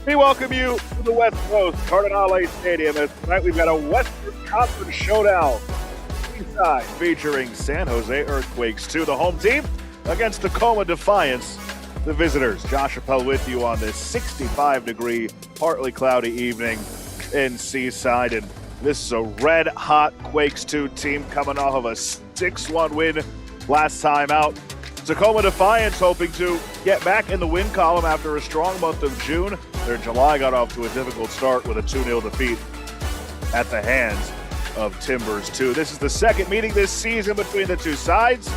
We welcome you to the West Coast, Cardinale Stadium, as tonight we've got a Western Conference showdown. Eastside featuring San Jose Earthquakes 2, the home team, against Tacoma Defiance, the visitors. Josh Appel with you on this 65-degree, partly cloudy evening in Seaside. And this is a red-hot Quakes 2 team coming off of a 6-1 win last time out. Tacoma Defiance hoping to get back in the win column after a strong month of June. Their July got off to a difficult start with a 2-0 defeat at the hands of Timbers 2. This is the second meeting this season between the two sides.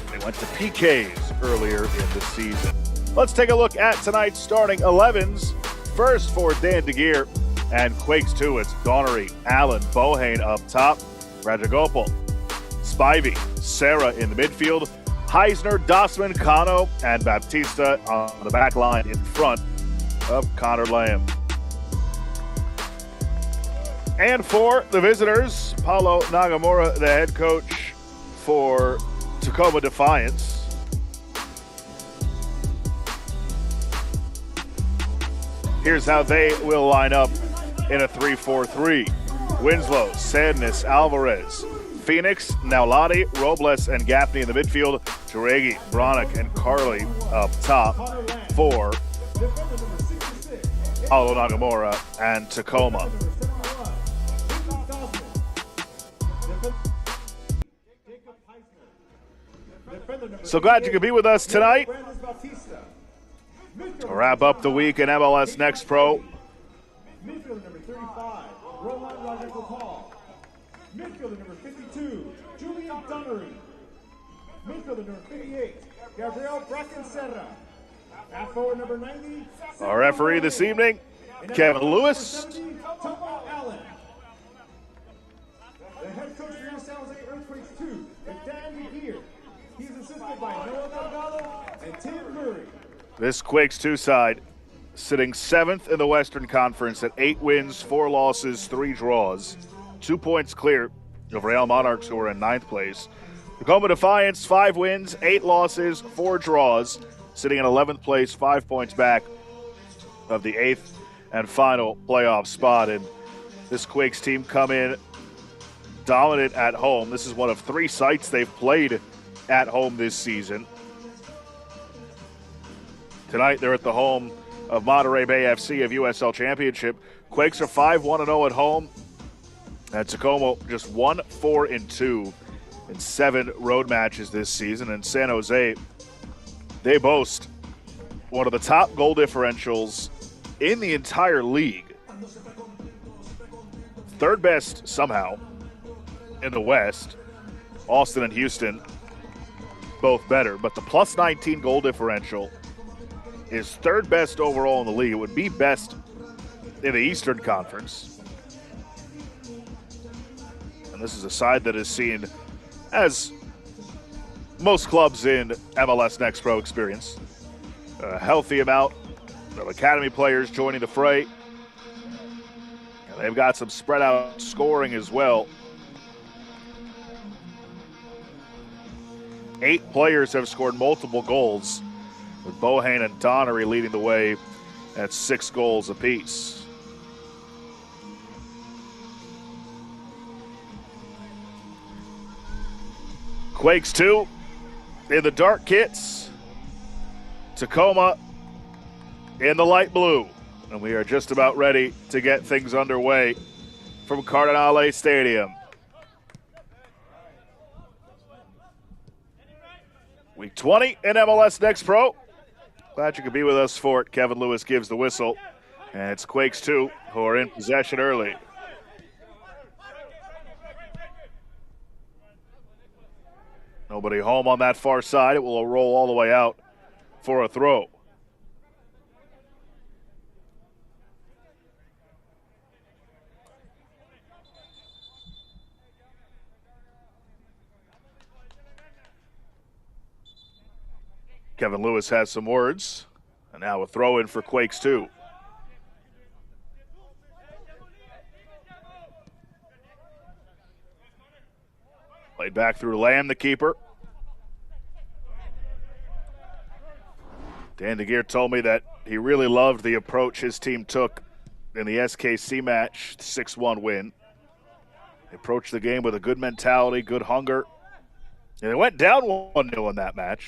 They went to PKs earlier in the season. Let's take a look at tonight's starting 11s. First for Dan DeGeer and Quakes 2, it's Donnery, Allen, Bohane up top, Rajagopal, Spivey, Sarah in the midfield, Heisner, Dossman, Cano, and Baptista on the back line in front of Connor Lamb. And for the visitors, Paulo Nagamura, the head coach for Tacoma Defiance. Here's how they will line up in a 3-4-3. Winslow, Sadness, Alvarez, Phoenix, Naulati, Robles, and Gaffney in the midfield. Jaregi, Bronick, and Carly up top for Paulo Nagamura and Tacoma. So glad you could be with us tonight to wrap up the week in MLS Next Pro. Midfielder number 35, Roman Rajagopal. Midfielder number 52, Julian Donnery. Midfielder number 58, Gabriel Brackenserra. Half forward number 90. Our referee this evening, Kevin Lewis. Tomo Allen. The head coach for San Jose Earthquakes 2 is Dan DeGeer. He's assisted by Noah Delgado and Tim Murray. This Quakes 2 side sitting 7th in the Western Conference at 8 wins, 4 losses, 3 draws. 2 points clear of Real Monarchs, who are in 9th place. Tacoma Defiance, 5 wins, 8 losses, 4 draws, sitting in 11th place, 5 points back of the 8th and final playoff spot. And this Quakes team come in dominant at home. This is one of 3 sites they've played at home this season. Tonight they're at the home of Monterey Bay FC of USL Championship. Quakes are 5-1-0 at home. And Tacoma just 1-4-2 in 7 road matches this season. And San Jose, they boast one of the top goal differentials in the entire league. 3rd best somehow in the West. Austin and Houston both better, but the plus 19 goal differential is 3rd best overall in the league. It would be best in the Eastern Conference. And this is a side that is seen, as most clubs in MLS Next Pro experience, a healthy amount of academy players joining the fray. And they've got some spread out scoring as well. 8 players have scored multiple goals, with Bohane and Donnery leading the way at 6 goals apiece. Quakes 2 in the dark kits. Tacoma in the light blue. And we are just about ready to get things underway from Cardinale Stadium. Week 20 in MLS Next Pro. Glad you could be with us for it. Kevin Lewis gives the whistle. And it's Quakes 2 who are in possession early. Nobody home on that far side. It will roll all the way out for a throw. Kevin Lewis has some words. And now a throw in for Quakes 2. Played back through Lamb, the keeper. Dan DeGeer told me that he really loved the approach his team took in the SKC match, 6-1 win. They approached the game with a good mentality, good hunger. And they went down 1-0 in that match.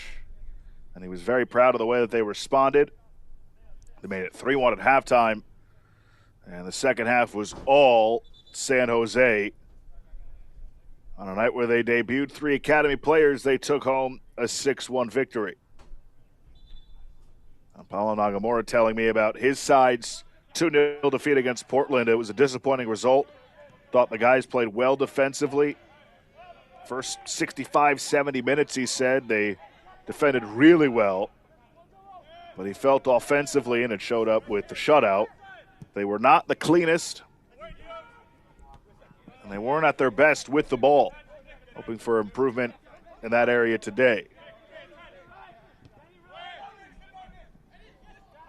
And he was very proud of the way that they responded. They made it 3-1 at halftime. And the second half was all San Jose. On a night where they debuted 3 academy players, they took home a 6-1 victory. Paulo Nagamura telling me about his side's 2-0 defeat against Portland. It was a disappointing result. Thought the guys played well defensively. First 65, 70 minutes, he said, they defended really well. But he felt offensively, and it showed up with the shutout, they were not the cleanest. And they weren't at their best with the ball. Hoping for improvement in that area today.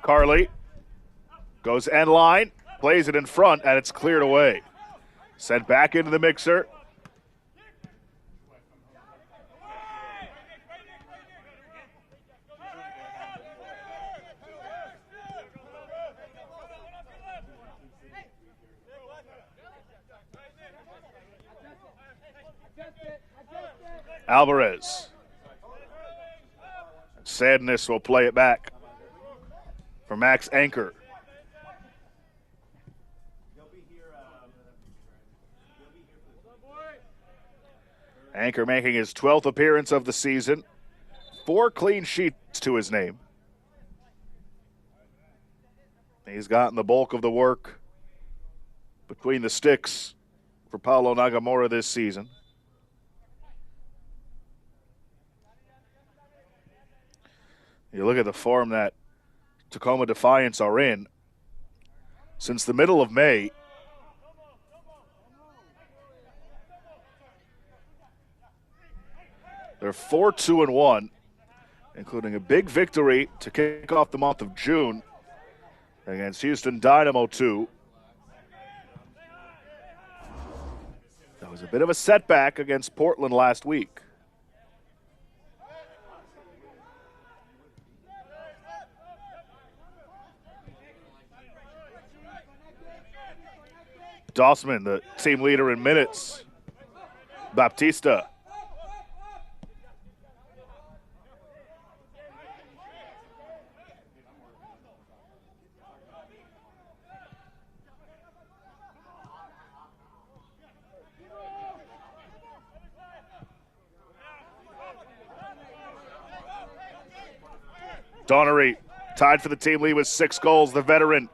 Carly goes end line, plays it in front, and it's cleared away. Sent back into the mixer. Alvarez. Sadness will play it back for Max Anchor. Anchor making his 12th appearance of the season. 4 clean sheets to his name. He's gotten the bulk of the work between the sticks for Paulo Nagamura this season. You look at the form that Tacoma Defiance are in. Since the middle of May, they're 4-2-1, including a big victory to kick off the month of June against Houston Dynamo 2. That was a bit of a setback against Portland last week. Dossman, the team leader in minutes. Baptista. Donnery tied for the team lead with 6 goals. The veteran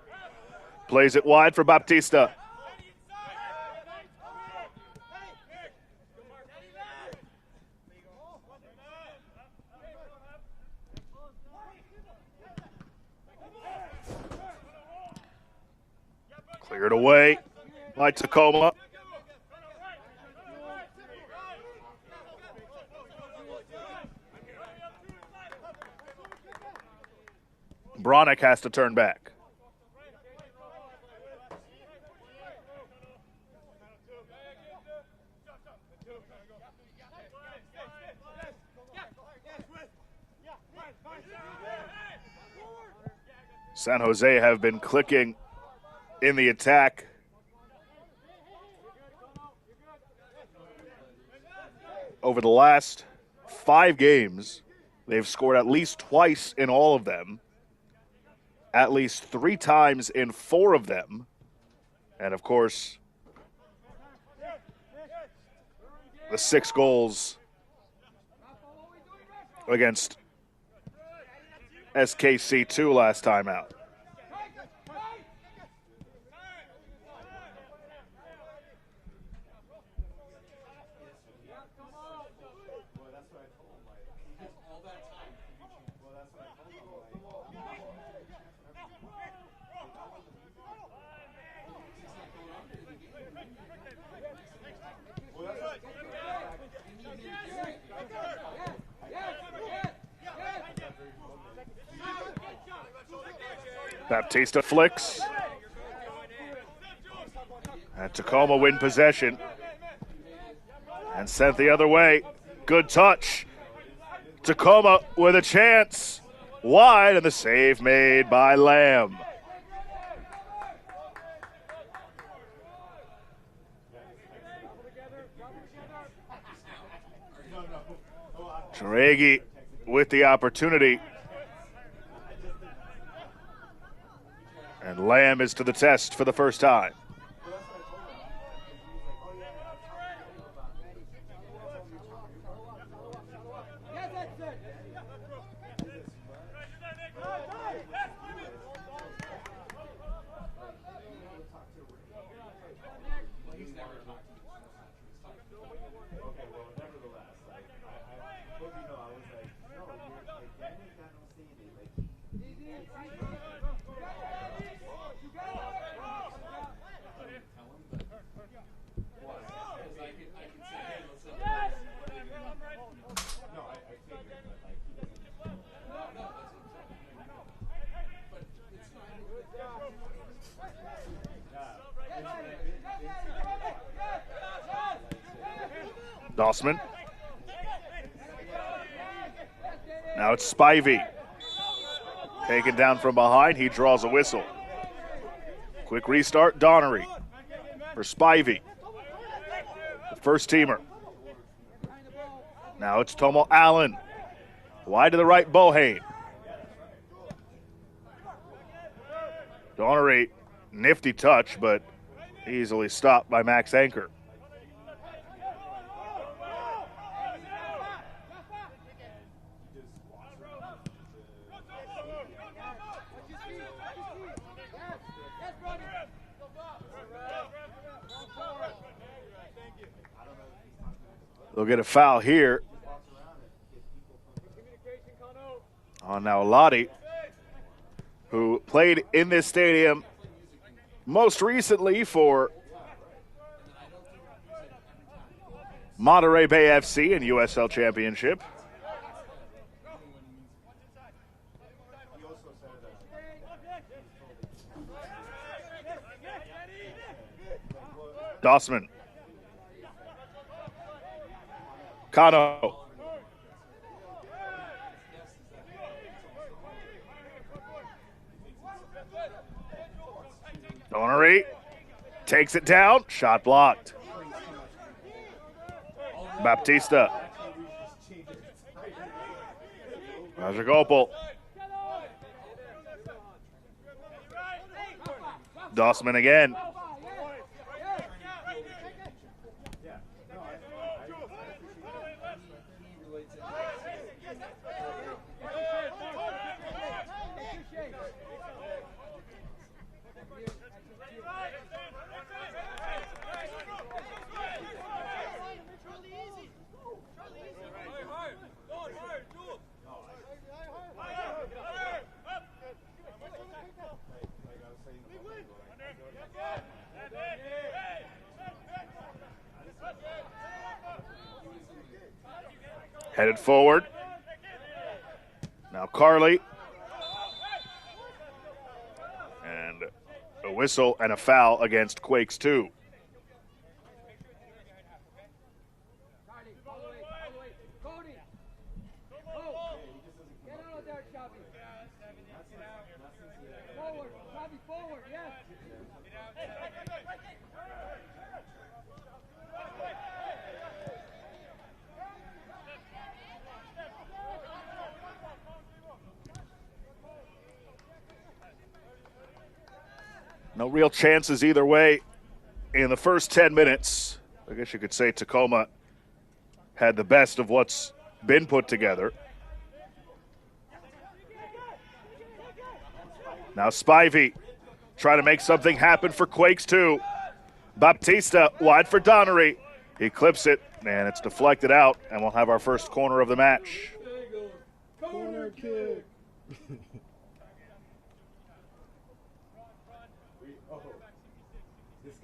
plays it wide for Baptista. Cleared away by Tacoma. Bronick has to turn back. San Jose have been clicking in the attack. Over the last 5 games, they've scored at least twice in all of them, at least 3 times in 4 of them, and of course, the 6 goals against SKC2 last time out. Baptista flicks. And Tacoma win possession. And sent the other way. Good touch. Tacoma with a chance. wide, and the save made by Lamb. Draghi with the opportunity. And Lamb is to the test for the first time. Dossman. Now it's Spivey. Taken down from behind, he draws a whistle. Quick restart, Donnery for Spivey. The first teamer. Now it's Tomo Allen. Wide to the right, Bohane. Donnery, nifty touch, but easily stopped by Max Anchor. They'll get a foul here on now Lottie, who played in this stadium most recently for Monterey Bay FC in USL Championship. Dossman. Cano. Donnery takes it down. Shot blocked. Baptista. Rajagopal. Dossman again. Headed forward. Now Carly. And a whistle and a foul against Quakes 2. No real chances either way in the first 10 minutes. I guess you could say Tacoma had the best of what's been put together. Now Spivey trying to make something happen for Quakes 2. Baptista wide for Donnery. He clips it, and it's deflected out, and we'll have our first corner of the match. Corner kick.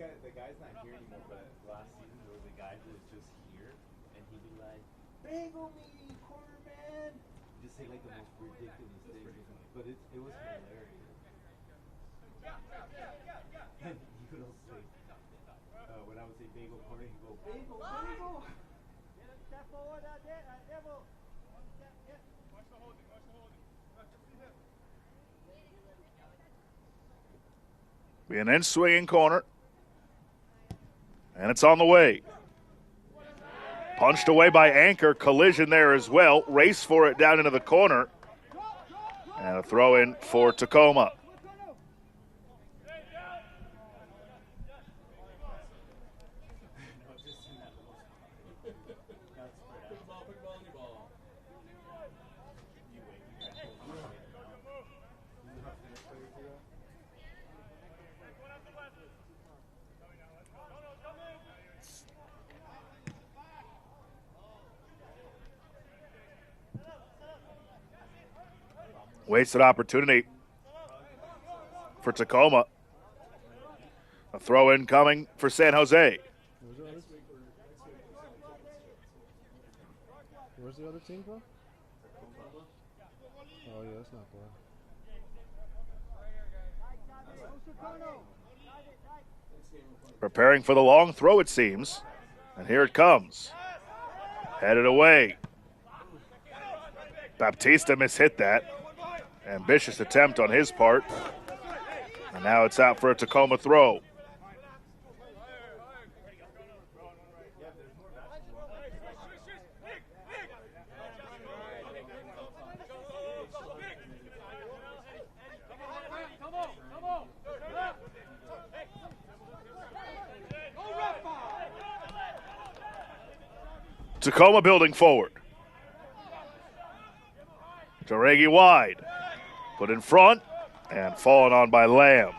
The guy's not here anymore, but last season there was a guy who was just here, and he'd be like, "Bagel me, corner man!" Just say like the most ridiculous thing, but it was hilarious. And he would also say, when I would say bagel corner, he'd go, "Bagel, bagel!" Step forward, that's it, devil. Watch the holding, watch the holding. Be an in-swinging corner. And it's on the way. Punched away by Anchor. Collision there as well. Race for it down into the corner. And a throw in for Tacoma. Wasted opportunity for Tacoma. A throw in coming for San Jose. Where's the other team from? Oh, yeah, that's not bad. Preparing for the long throw, it seems. And here it comes. Headed away. Baptista mishit that. Ambitious attempt on his part. And now it's out for a Tacoma throw. Tacoma building forward. Taregi wide. Put in front and fallen on by Lamb.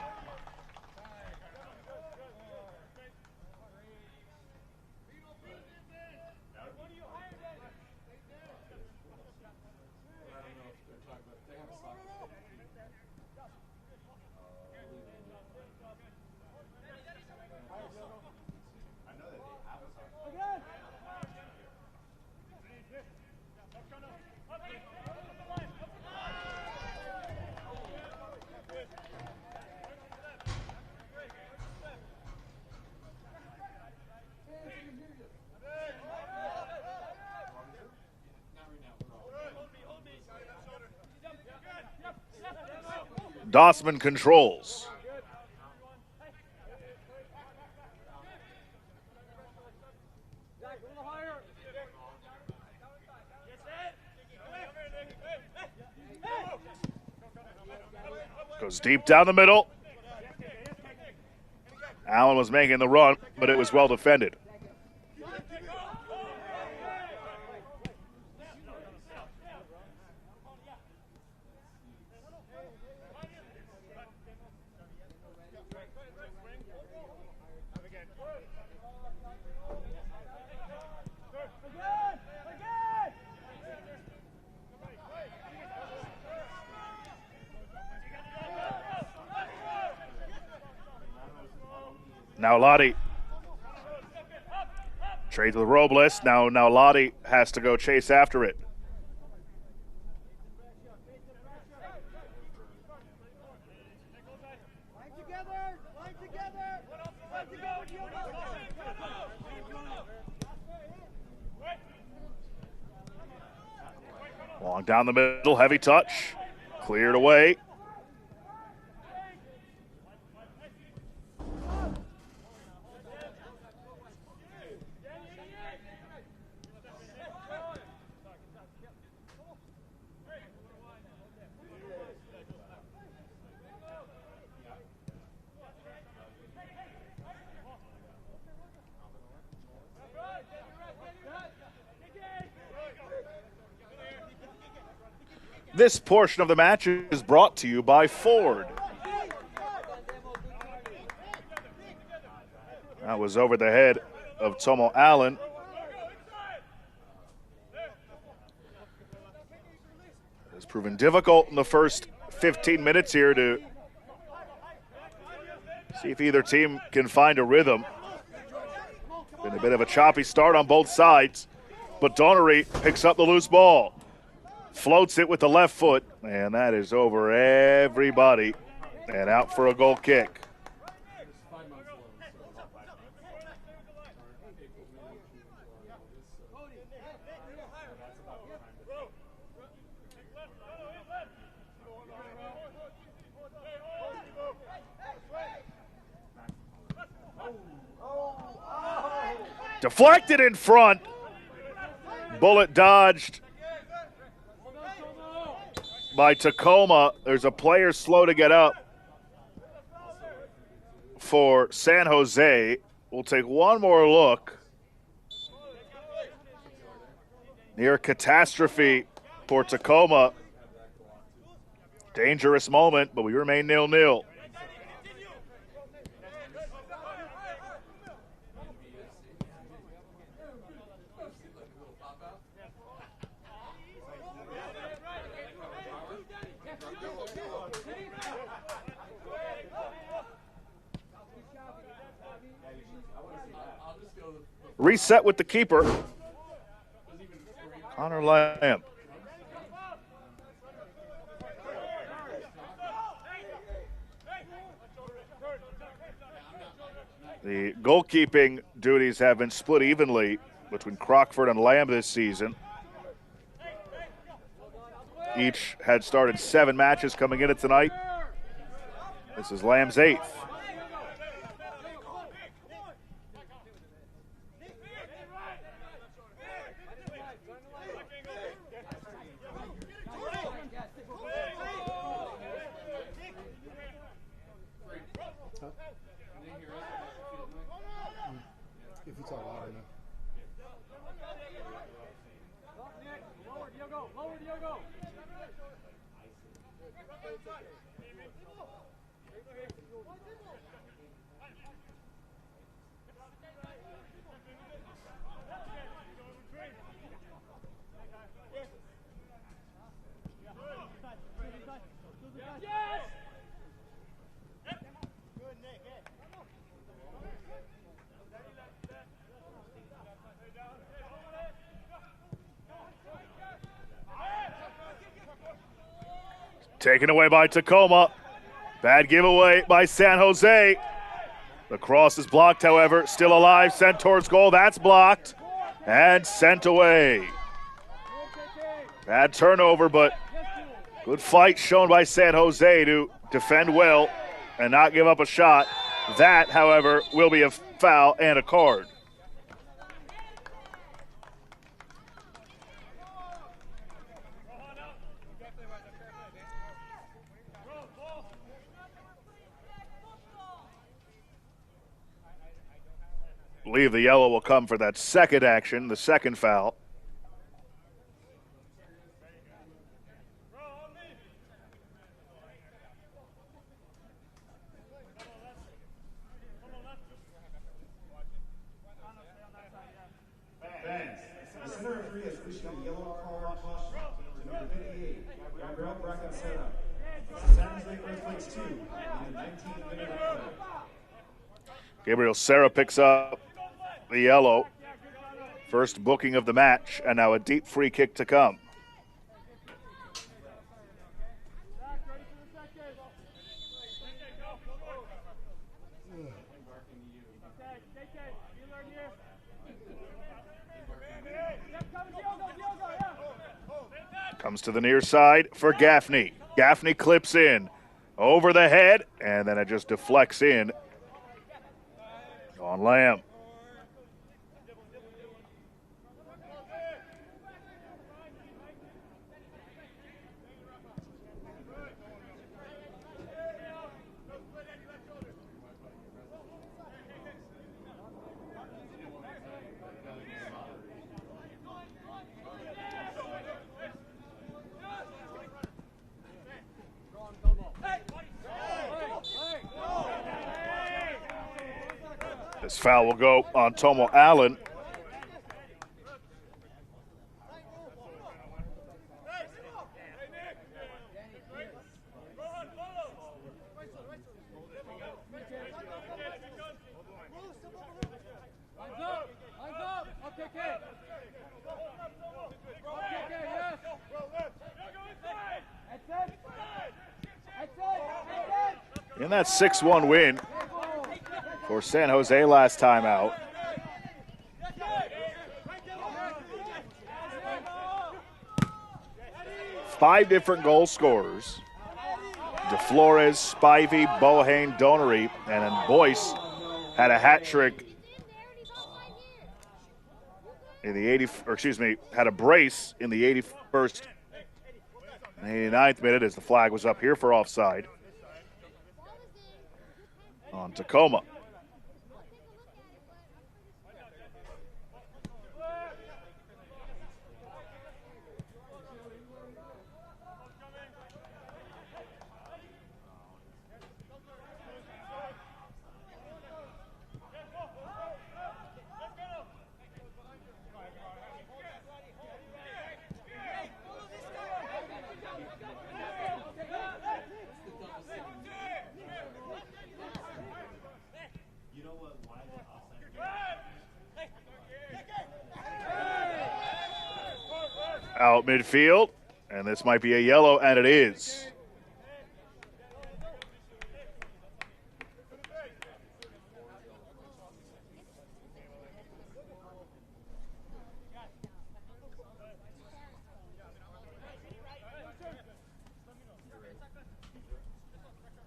Dossman controls. Goes deep down the middle. Allen was making the run, but it was well defended. Now Lottie trades with Robles. Now Lottie has to go chase after it. Long down the middle, heavy touch, cleared away. This portion of the match is brought to you by Ford. That was over the head of Tomo Allen. It's proven difficult in the first 15 minutes here to see if either team can find a rhythm. Been a bit of a choppy start on both sides, but Donnery picks up the loose ball. Floats it with the left foot, and that is over everybody and out for a goal kick. Deflected in front. Bullet dodged by Tacoma. There's a player slow to get up for San Jose. We'll take one more look. Near catastrophe for Tacoma. Dangerous moment, but we remain 0-0. Reset with the keeper, Connor Lamb. The goalkeeping duties have been split evenly between Crockford and Lamb this season. Each had started 7 matches coming into tonight. This is Lamb's 8th. If you talk loud enough. Taken away by Tacoma. Bad giveaway by San Jose. The cross is blocked, however. Still alive, sent towards goal. That's blocked and sent away. Bad turnover, but good fight shown by San Jose to defend well and not give up a shot. That, however, will be a foul and a card. I believe the yellow will come for that second action, the second foul. The center referee has issued a yellow card caution to number 58, Gabriel Bracancera. San Jose Earthquakes 2 in the 19th minute of play. Gabriel Serra picks up the yellow. First booking of the match, and now a deep free kick to come. Comes to the near side for Gaffney. Gaffney clips in over the head, and then it just deflects in on Lamb. This foul will go on Tomo Allen. In that 6-1 win for San Jose last time out. Five different goal scorers. DeFlores, Spivey, Bohane, Donery, and then Boyce had a hat trick in the had a brace in the 81st and 89th minute as the flag was up here for offside on Tacoma. Out midfield, and this might be a yellow, and it is.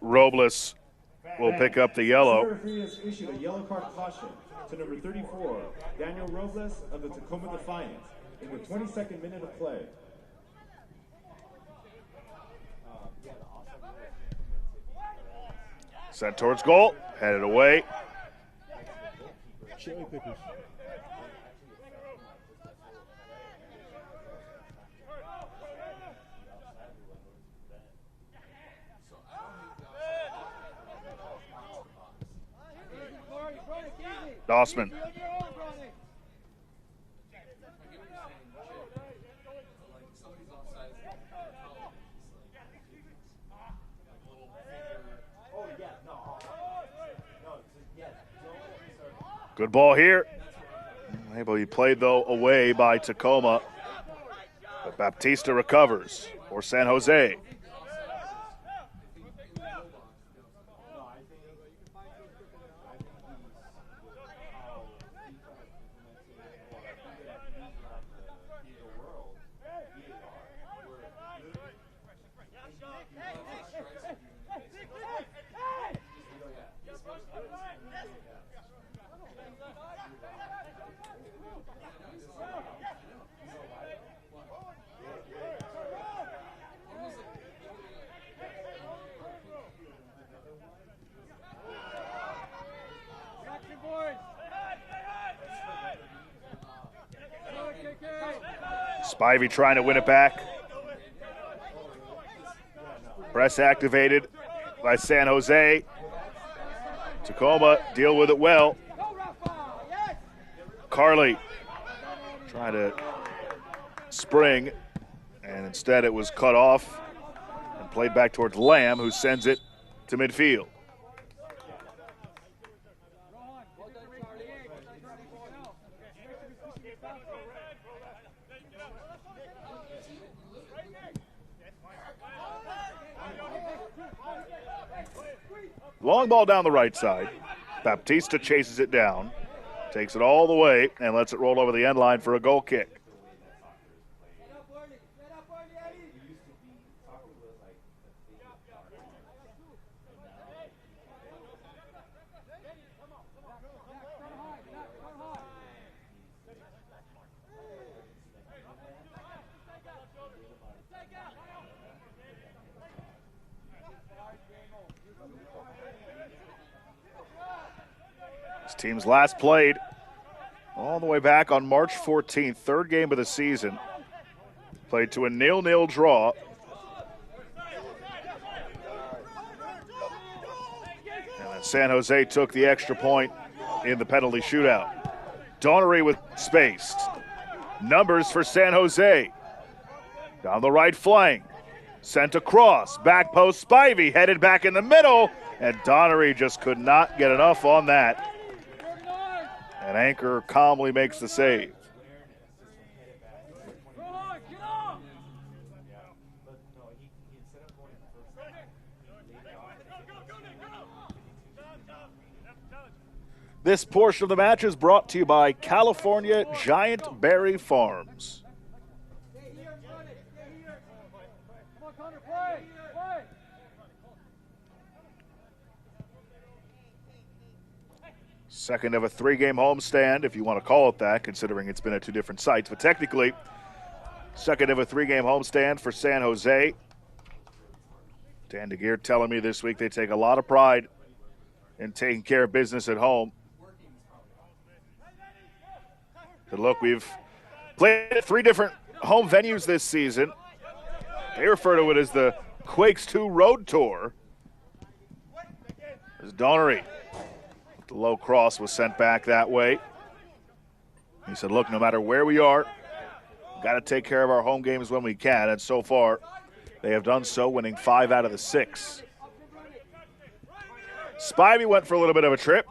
Robles will pick up the yellow. The referee has issued a yellow card caution to number 34, Daniel Robles of the Tacoma Defiance, in the 22nd minute of play. Sent towards goal, headed away. Cherry pickers. Dossman. Good ball here. Able to be played, though, away by Tacoma. But Baptista recovers for San Jose. Spivey trying to win it back. Press activated by San Jose. Tacoma deal with it well. Carly trying to spring, and instead it was cut off and played back towards Lamb, who sends it to midfield. Long ball down the right side. Baptista chases it down, takes it all the way, and lets it roll over the end line for a goal kick. Teams last played all the way back on March 14th, third game of the season. Played to a 0-0 draw. And then San Jose took the extra point in the penalty shootout. Donnery with space. Numbers for San Jose. Down the right flank. Sent across. Back post Spivey headed back in the middle. And Donnery just could not get enough on that. And Anchor calmly makes the save. This portion of the match is brought to you by California Giant Berry Farms. Second of a 3-game homestand, if you want to call it that, considering it's been at 2 different sites. But technically, second of a 3-game homestand for San Jose. Dan DeGeer telling me this week they take a lot of pride in taking care of business at home. But look, we've played at 3 different home venues this season. They refer to it as the Quakes 2 Road Tour. As Donnery, the low cross was sent back that way. He said, look, no matter where we are, got to take care of our home games when we can. And so far, they have done so, winning 5 out of the 6. Spivey went for a little bit of a trip.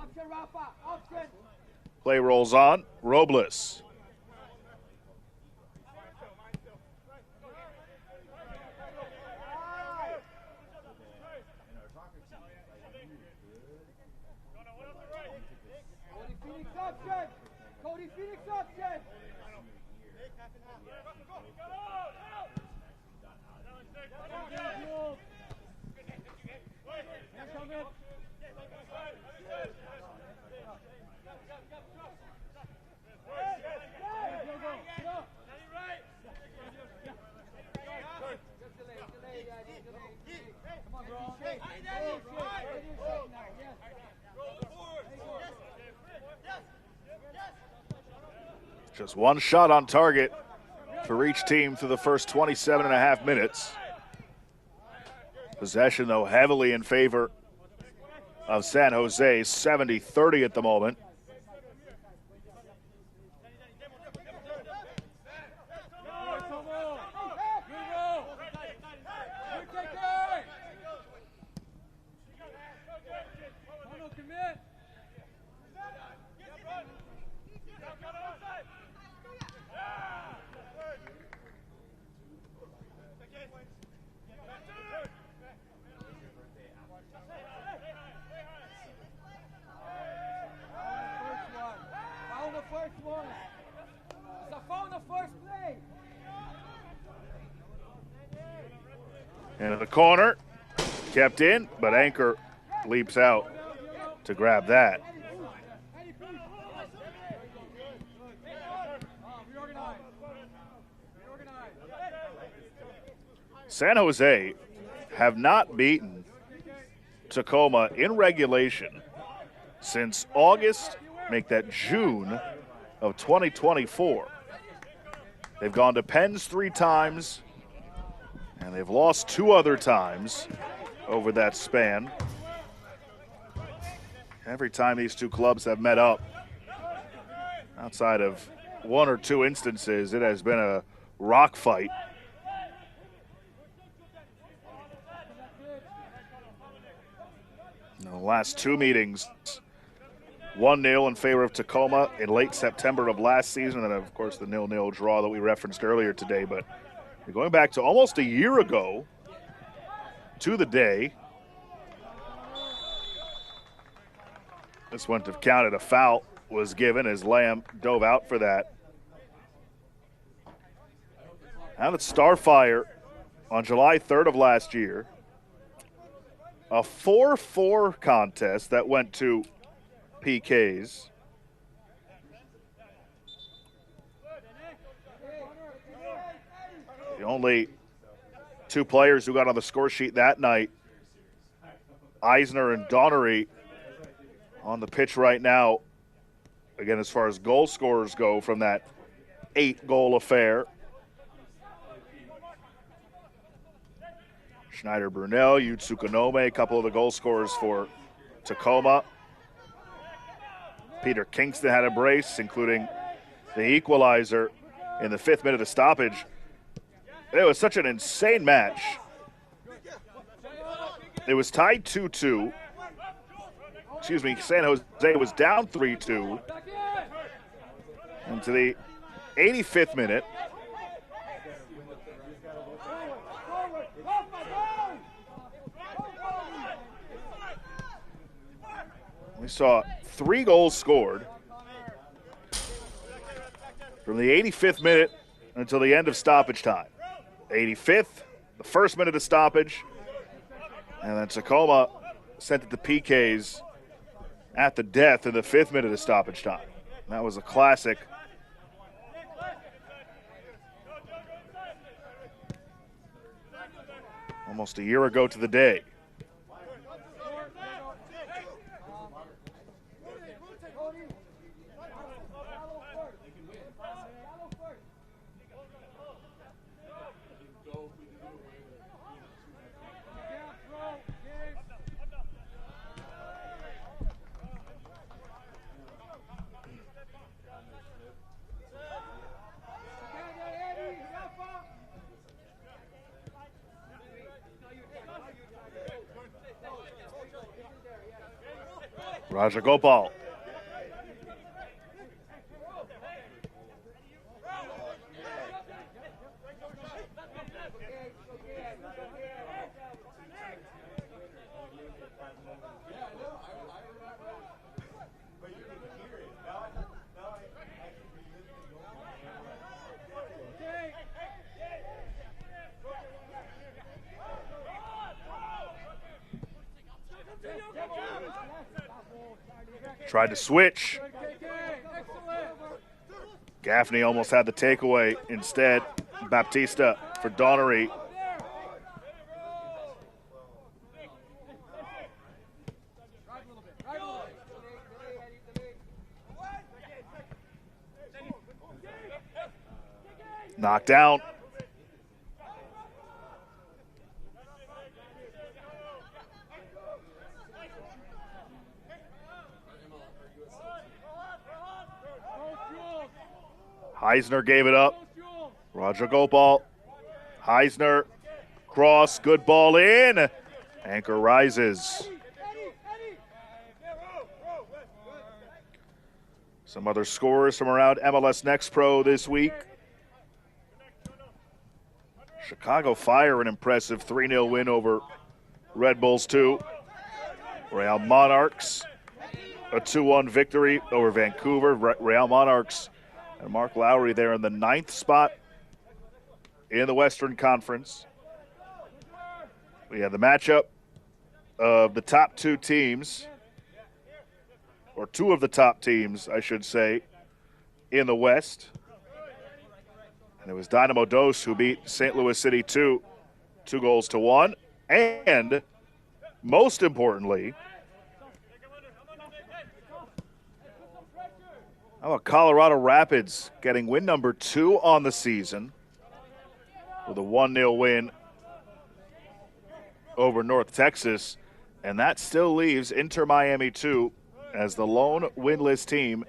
Play rolls on. Robles. Just one shot on target for each team through the first 27 and a half minutes. Possession, though, heavily in favor of San Jose, 70-30 at the moment. Into the corner, kept in, but Anchor leaps out to grab that. San Jose have not beaten Tacoma in regulation since August, make that June of 2024. They've gone to Pens 3 times, and they've lost 2 other times over that span. Every time these 2 clubs have met up, outside of 1 or 2 instances, it has been a rock fight. In the last 2 meetings, 1-0 in favor of Tacoma in late September of last season, and then, of course, the 0-0 draw that we referenced earlier today. But you're going back to almost a year ago to the day. This wouldn't have counted. A foul was given as Lamb dove out for that. Out at Starfire on July 3rd of last year, a 4-4 contest that went to PKs. The only 2 players who got on the score sheet that night, Eisner and Donnery, on the pitch right now. Again, as far as goal scorers go from that 8-goal affair. Schneider Brunel, Yutsukanome, a couple of the goal scorers for Tacoma. Peter Kingston had a brace, including the equalizer in the 5th minute of stoppage. It was such an insane match. It was tied 2-2. Excuse me, San Jose was down 3-2. Into the 85th minute. We saw 3 goals scored from the 85th minute until the end of stoppage time. 85th, the 1st minute of stoppage, and then Tacoma sent it to PKs at the death in the 5th minute of stoppage time. That was a classic. Almost a year ago to the day. Raja Gopal. Tried to switch. Gaffney almost had the takeaway. Instead, Baptista for Donnery. Knocked out. Heisner gave it up. Raja Gopal. Heisner. Cross. Good ball in. Anchor rises. Some other scores from around MLS Next Pro this week. Chicago Fire, an impressive 3-0 win over Red Bulls 2. Real Monarchs, a 2-1 victory over Vancouver. Real Monarchs and Mark Lowry there in the 9th spot in the Western Conference. We have the matchup of the top 2 teams, or 2 of the top teams, I should say, in the West. And it was Dynamo Dos who beat St. Louis City 2-1. And most importantly, how about Colorado Rapids getting win number 2 on the season with a 1-0 win over North Texas. And that still leaves Inter Miami 2 as the lone winless team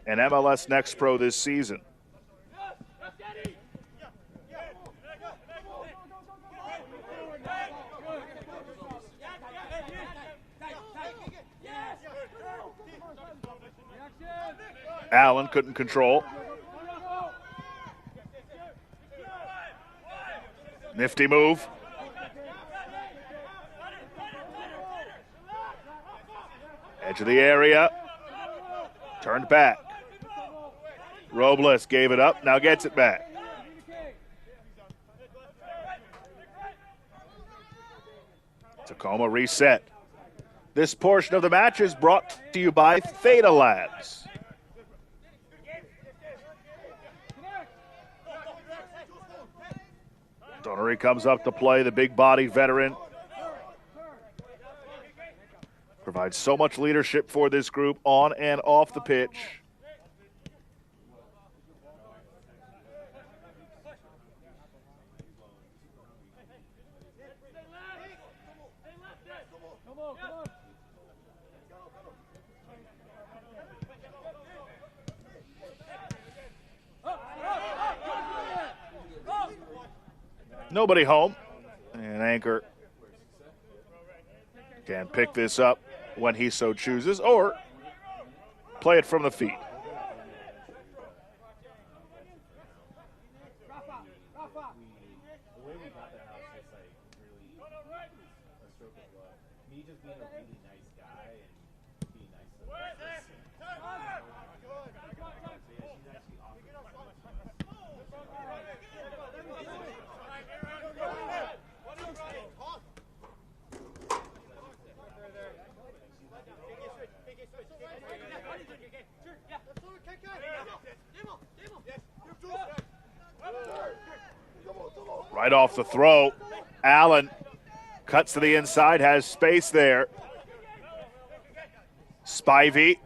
in MLS Next Pro this season. Allen couldn't control. Nifty move. Edge of the area. Turned back. Robles gave it up, now gets it back. Tacoma reset. This portion of the match is brought to you by Theta Labs. Donnery comes up to play, the big body veteran. Provides so much leadership for this group on and off the pitch. Nobody home, and Anchor can pick this up when he so chooses, or play it from the feet. Right off the throw. Allen cuts to the inside, has space there. Spivey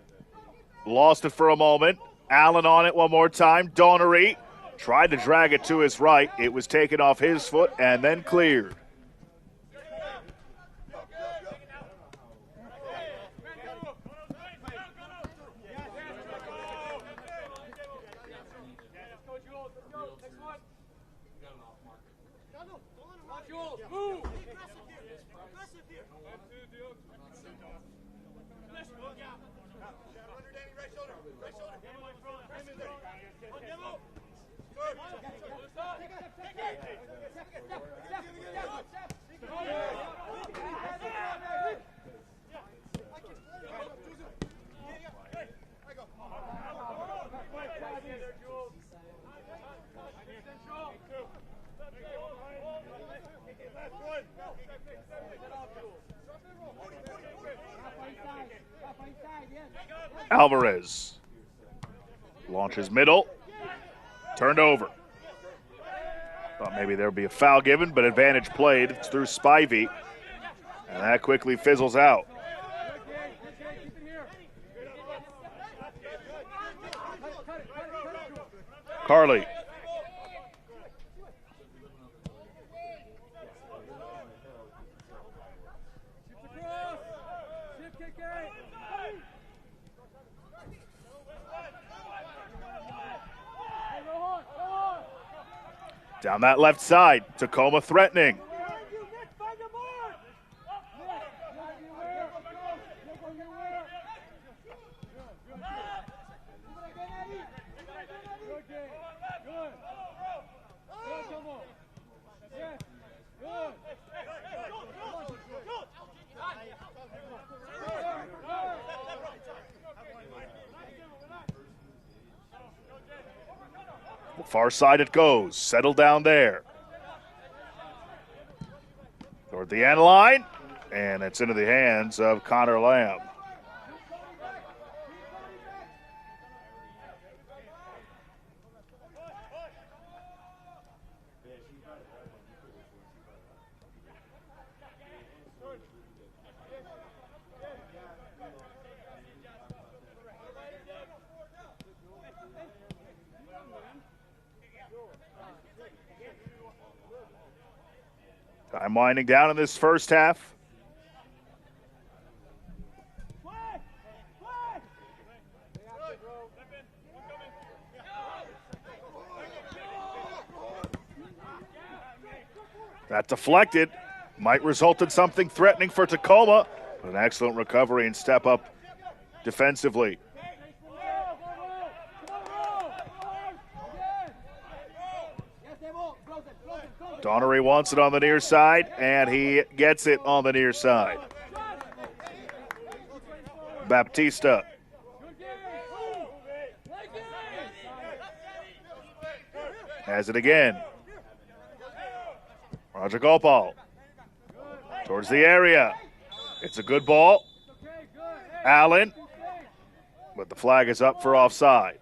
lost it for a moment. Allen on it one more time. Donnery tried to drag it to his right. It was taken off his foot and then cleared. Alvarez launches middle, turned over. Thought maybe there would be a foul given, but advantage played. It's through Spivey, and that quickly fizzles out. Carly. Down that left side, Tacoma threatening. Far side it goes, settled down there. Toward the end line, and it's into the hands of Connor Lamb. Time winding down in this first half. That deflected. Might result in something threatening for Tacoma. An excellent recovery and step up defensively. Donnery wants it on the near side, and he gets it on the near side. Baptista. Has it again. Roger Gopal. Towards the area. It's a good ball. Allen. But the flag is up for offside.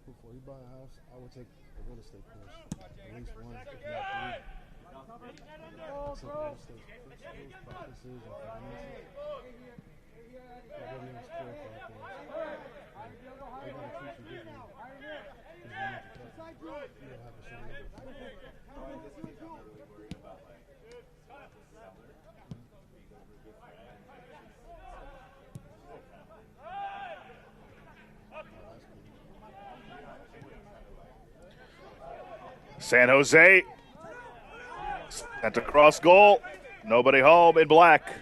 Before you buy a house, I would take a real estate course. At least one, if not three. So real estate principles, practices, and finances. I really don't care for that thing. They're going to treat you differently. Because you need to cut. You don't have a certain San Jose sent across goal. Nobody home in black.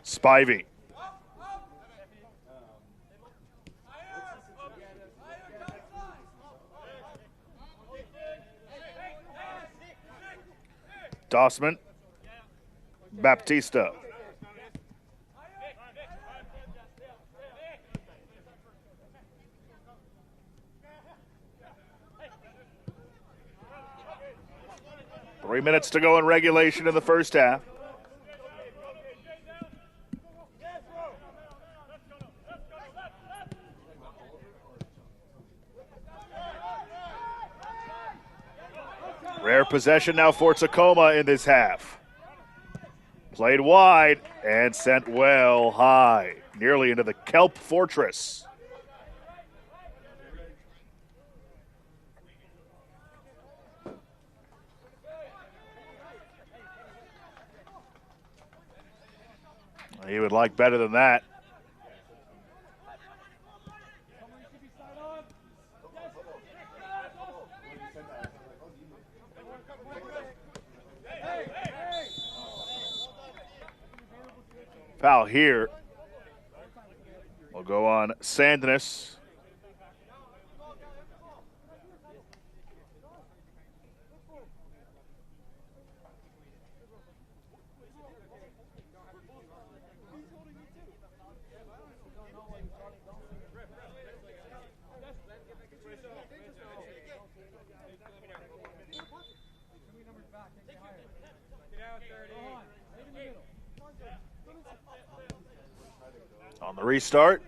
Spivey. Dossman. Baptista. Three minutes to go in regulation in the first half. Rare possession now for Tacoma in this half. Played wide and sent well high, nearly into the Kelp Fortress. He would like better than that. Foul here will go on Sandness. On the restart.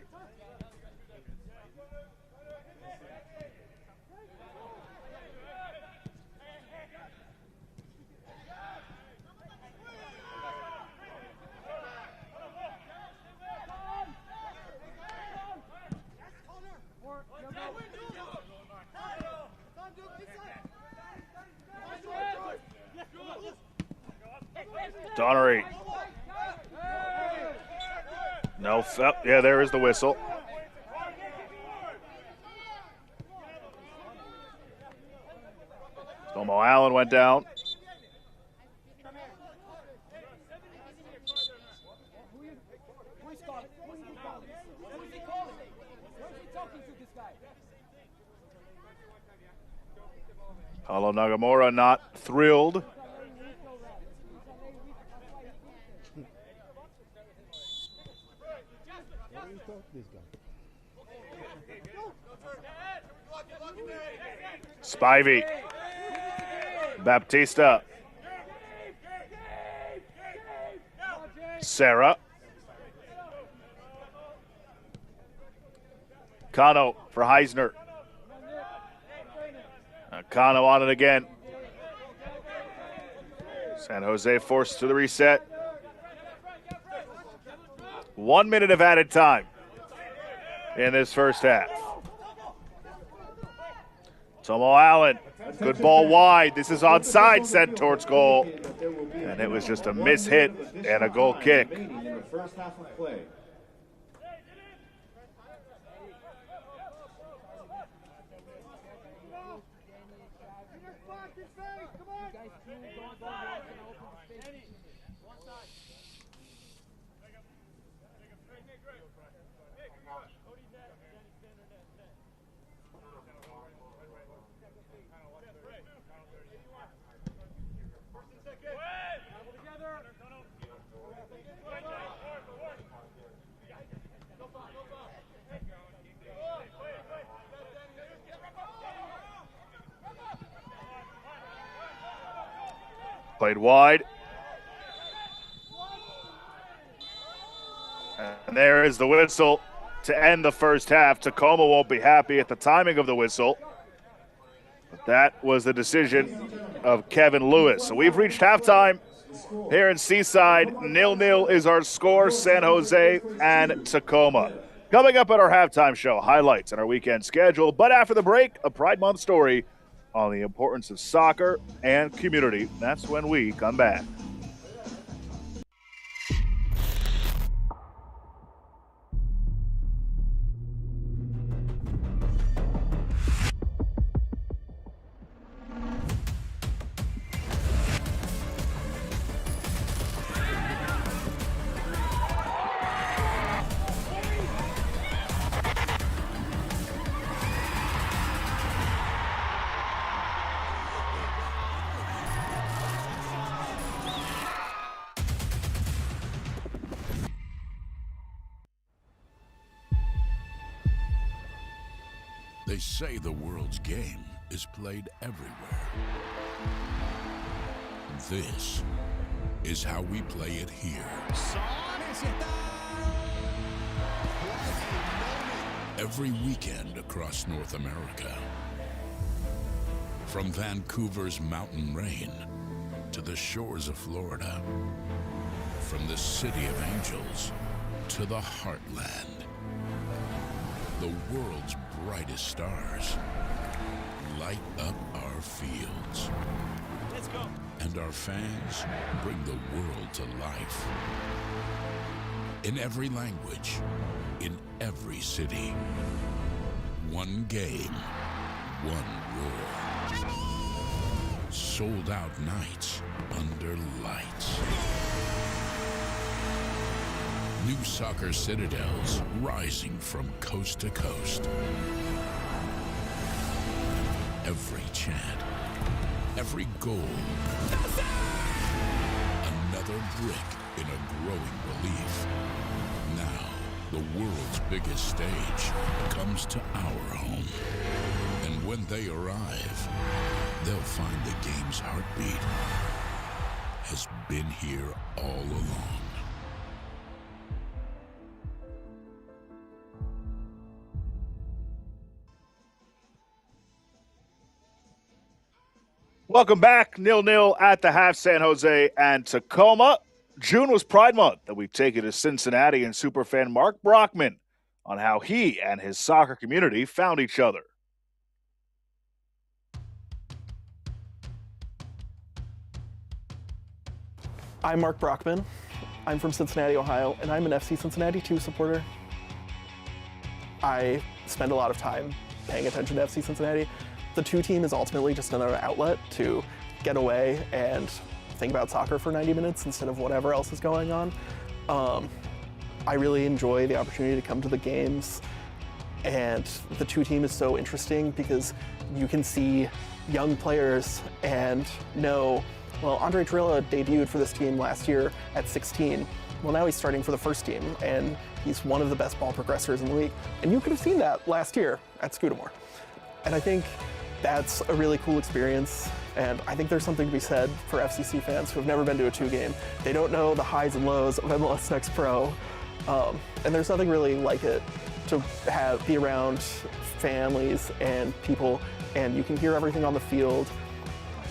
Donnery. No, yeah, there is the whistle. Tomo Allen went down. Paulo Nagamura not thrilled. Spivey. Baptista. Sarah. Cano for Heisner. Cano on it again. San Jose forced to the reset. 1 minute of added time in this first half. Tomo Allen, good ball wide. This is onside, sent towards goal. And it was just a mishit and a goal kick. In the first half of play. Played wide. And there is the whistle to end the first half. Tacoma won't be happy at the timing of the whistle. But that was the decision of Kevin Lewis. So we've reached halftime here in Seaside. 0-0 is our score, San Jose and Tacoma. Coming up at our halftime show, highlights on our weekend schedule. But after the break, a Pride Month story on the importance of soccer and community. That's when we come back. They say the world's game is played everywhere. This is how we play it here. Every weekend across North America. From Vancouver's mountain rain to the shores of Florida. From the city of angels to the heartland. The world's brightest stars light up our fields. Let's go. And our fans bring the world to life. In every language, in every city. One game, one roar. Sold out nights under lights. New soccer citadels rising from coast to coast. Every chant, every goal, another brick in a growing relief. Now, the world's biggest stage comes to our home. And when they arrive, they'll find the game's heartbeat has been here all along. Welcome back. 0-0 at the half, San Jose and Tacoma. June was Pride Month, and we've taken to Cincinnati and superfan Mark Brockman on how he and his soccer community found each other. I'm Mark Brockman. I'm from Cincinnati, Ohio, and I'm an FC Cincinnati 2 supporter. I spend a lot of time paying attention to FC Cincinnati. The 2 team is ultimately just another outlet to get away and think about soccer for 90 minutes instead of whatever else is going on. I really enjoy the opportunity to come to the games, and the 2 team is so interesting because you can see young players and know, well, Andre Trilla debuted for this team last year at 16. Well, now he's starting for the first team, and he's one of the best ball progressors in the league. And you could have seen that last year at Scudamore. And I think that's a really cool experience, and I think there's something to be said for FCC fans who have never been to a 2 game. They don't know the highs and lows of MLS Next Pro, and there's nothing really like it to be around families and people, and you can hear everything on the field,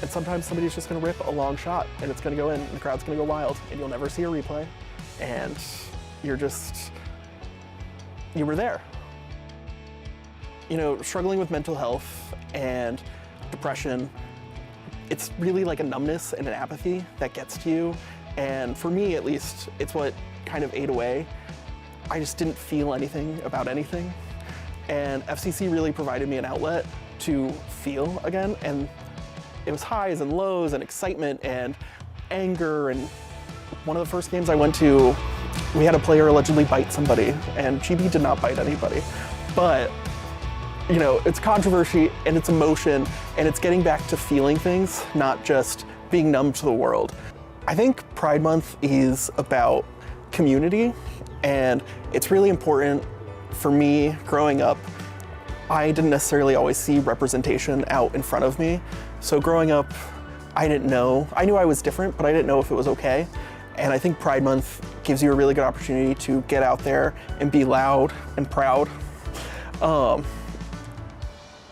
and sometimes somebody's just going to rip a long shot, and it's going to go in, and the crowd's going to go wild, and you'll never see a replay, and you were there. You know, struggling with mental health and depression, it's really like a numbness and an apathy that gets to you. And for me, at least, it's what kind of ate away. I just didn't feel anything about anything. And FCC really provided me an outlet to feel again. And it was highs and lows and excitement and anger. And one of the first games I went to, we had a player allegedly bite somebody, and GB did not bite anybody. But you know, it's controversy and it's emotion, and it's getting back to feeling things, not just being numb to the world. I think Pride Month is about community, and it's really important for me growing up. I didn't necessarily always see representation out in front of me. So growing up, I knew I was different, but I didn't know if it was okay. And I think Pride Month gives you a really good opportunity to get out there and be loud and proud. And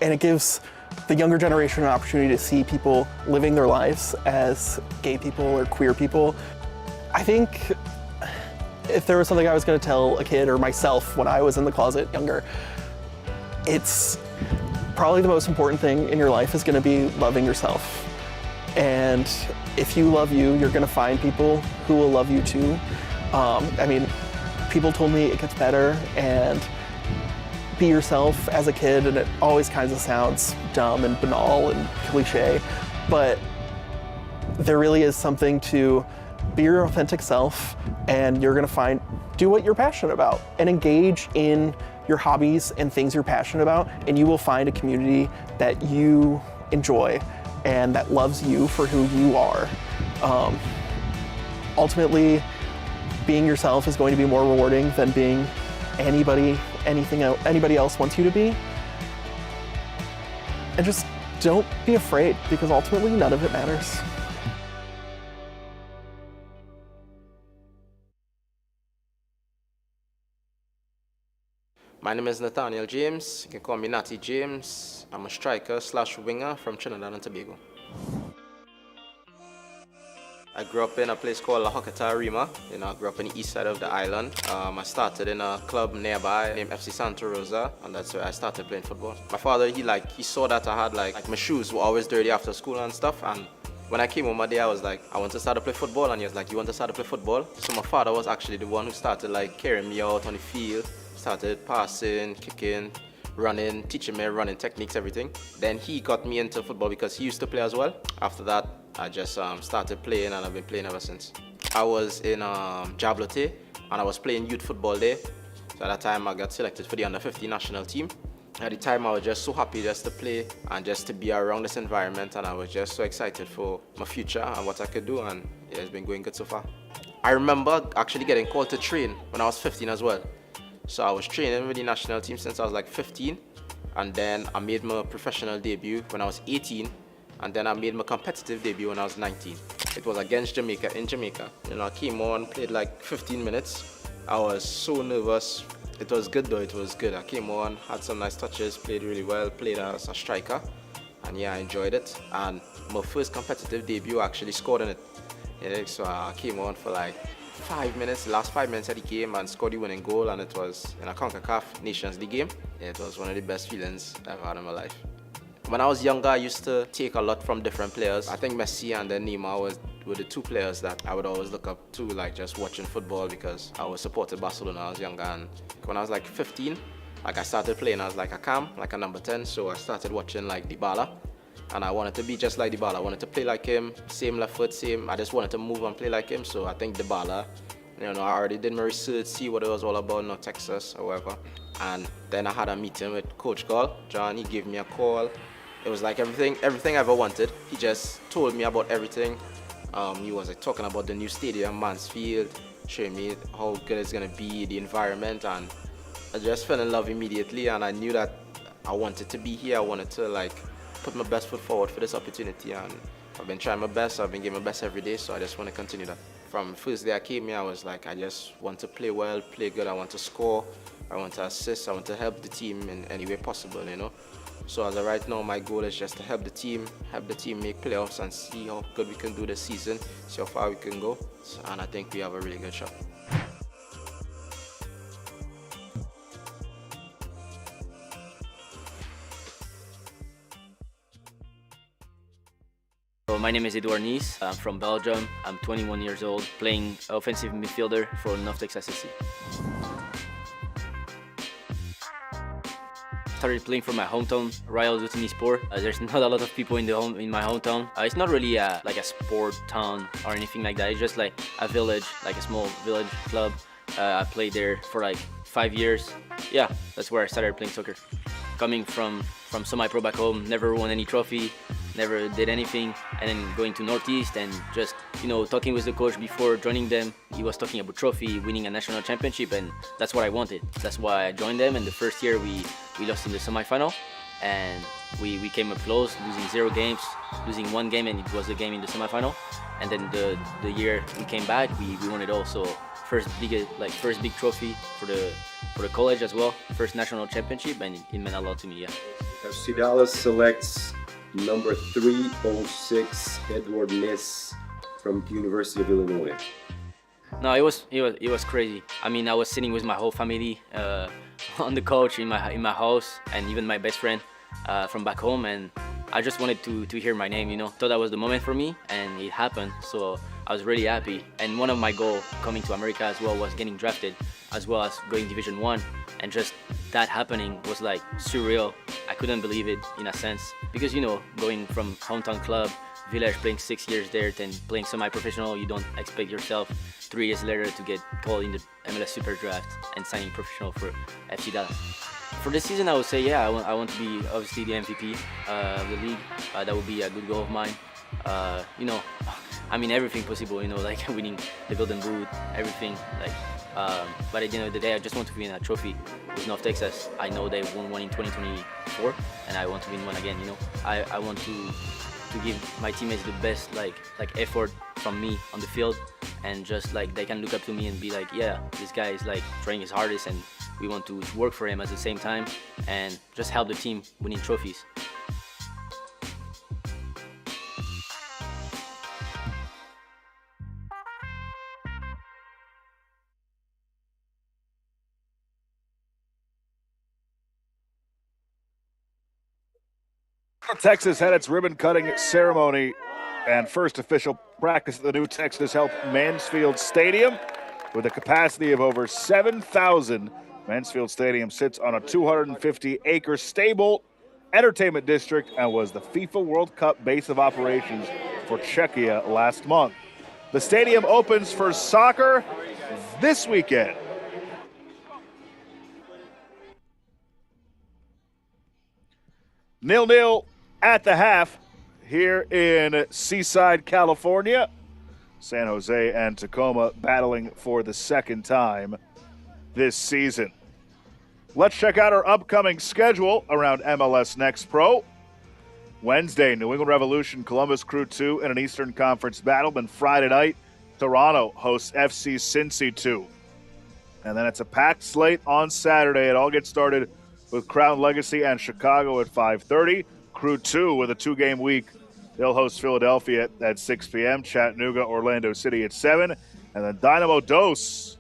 it gives the younger generation an opportunity to see people living their lives as gay people or queer people. I think if there was something I was going to tell a kid or myself when I was in the closet younger, it's probably the most important thing in your life is going to be loving yourself. And if you love you, you're going to find people who will love you too. I mean, people told me it gets better and be yourself as a kid, and it always kind of sounds dumb and banal and cliche, but there really is something to be your authentic self, and you're gonna do what you're passionate about and engage in your hobbies and things you're passionate about, and you will find a community that you enjoy and that loves you for who you are. Ultimately, being yourself is going to be more rewarding than being anybody else wants you to be. And just don't be afraid, because ultimately none of it matters. My name is Nathaniel James. You can call me Natty James. I'm a striker / winger from Trinidad and Tobago. I grew up in a place called La Hokata Rima. I grew up in the east side of the island. I started in a club nearby named FC Santa Rosa, and that's where I started playing football. My father, he saw that I had like my shoes were always dirty after school and stuff, and when I came home one day, I was like, I want to start to play football, and he was like, you want to start to play football? So my father was actually the one who started like carrying me out on the field, started passing, kicking, running, teaching me running techniques, everything. Then he got me into football because he used to play as well. After that, I just started playing, and I've been playing ever since. I was in Jablote, and I was playing youth football there. So at that time, I got selected for the under-15 national team. At the time, I was just so happy just to play and just to be around this environment, and I was just so excited for my future and what I could do, and yeah, it's been going good so far. I remember actually getting called to train when I was 15 as well. So I was training with the national team since I was like 15, and then I made my professional debut when I was 18, and then I made my competitive debut when I was 19. It was against Jamaica in Jamaica. I came on, played like 15 minutes. I was so nervous. It was good though, it was good. I came on, had some nice touches, played really well, played as a striker, and yeah, I enjoyed it. And my first competitive debut, I actually scored in it. So I came on for like 5 minutes, the last 5 minutes of the game, and scored the winning goal, and it was in a CONCACAF Nations League game. It was one of the best feelings I've had in my life. When I was younger, I used to take a lot from different players. I think Messi and then Neymar were the two players that I would always look up to, like just watching football, because I was supported Barcelona when I was younger. And when I was like 15, like I started playing as like a cam, like a number 10. So I started watching like Dybala, and I wanted to be just like Dybala. I wanted to play like him, same left foot, same. I just wanted to move and play like him. So I think Dybala, I already did my research, see what it was all about, Texas or whatever. And then I had a meeting with Coach John. He gave me a call. It was like everything I ever wanted. He just told me about everything. He was like talking about the new stadium, Mansfield, showing me how good it's gonna be, the environment, and I just fell in love immediately. And I knew that I wanted to be here. I wanted to like put my best foot forward for this opportunity, and I've been trying my best. I've been giving my best every day, so I just want to continue that. From the first day I came here, I was like, I just want to play well, play good. I want to score, I want to assist, I want to help the team in any way possible, So as of right now, my goal is just to help the team make playoffs and see how good we can do this season, see how far we can go, and I think we have a really good shot. So my name is Edouard Nice. I'm from Belgium. I'm 21 years old, playing offensive midfielder for North Texas SC. Started playing for my hometown, Royal Sport. There's not a lot of people in my hometown. It's not really like a sport town or anything like that. It's just like a village, like a small village club. I played there for like 5 years. Yeah, that's where I started playing soccer. Coming from semi-pro back home, never won any trophy, never did anything, and then going to Northeast and just talking with the coach before joining them. He was talking about trophy, winning a national championship, and that's what I wanted. That's why I joined them. And the first year we lost in the semi-final, and we came up close, losing 0 games, losing 1 game, and it was the game in the semi-final. And then the year we came back, we won it all. So first big trophy for the college as well, first national championship, and it meant a lot to me. Yeah. FC Dallas selects number 306 Edward Miss from University of Illinois. No, it was crazy. I mean, I was sitting with my whole family on the couch in my house, and even my best friend from back home, and I just wanted to hear my name. Thought that was the moment for me, and it happened. So I was really happy. And one of my goals coming to America as well was getting drafted, as well as going Division 1, and just that happening was like surreal. I couldn't believe it in a sense, because going from hometown club, village, playing 6 years there, then playing semi-professional, you don't expect yourself 3 years later to get called in the MLS Super Draft and signing professional for FC Dallas. For this season, I would say, yeah, I want to be obviously the MVP of the league. That would be a good goal of mine. I mean, everything possible, like winning the Golden Boot, everything. But at the end of the day, I just want to win a trophy with North Texas. I know they won one in 2024, and I want to win one again. I want to give my teammates the best like effort from me on the field, and just like they can look up to me and be like, yeah, this guy is like trying his hardest, and we want to work for him at the same time and just help the team winning trophies. Texas had its ribbon-cutting ceremony and first official practice at the new Texas Health Mansfield Stadium. With a capacity of over 7,000, Mansfield Stadium sits on a 250-acre stable entertainment district and was the FIFA World Cup base of operations for Czechia last month. The stadium opens for soccer this weekend. Nil-nil at the half here in Seaside, California. San Jose and Tacoma battling for the second time this season. Let's check out our upcoming schedule around MLS Next Pro. Wednesday, New England Revolution, Columbus Crew 2 in an Eastern Conference battle. Then Friday night, Toronto hosts FC Cincy 2. And then it's a packed slate on Saturday. It all gets started with Crown Legacy and Chicago at 5:30. Crew 2 with a 2-game week. They'll host Philadelphia at 6 p.m., Chattanooga, Orlando City at 7. And then Dynamo Dos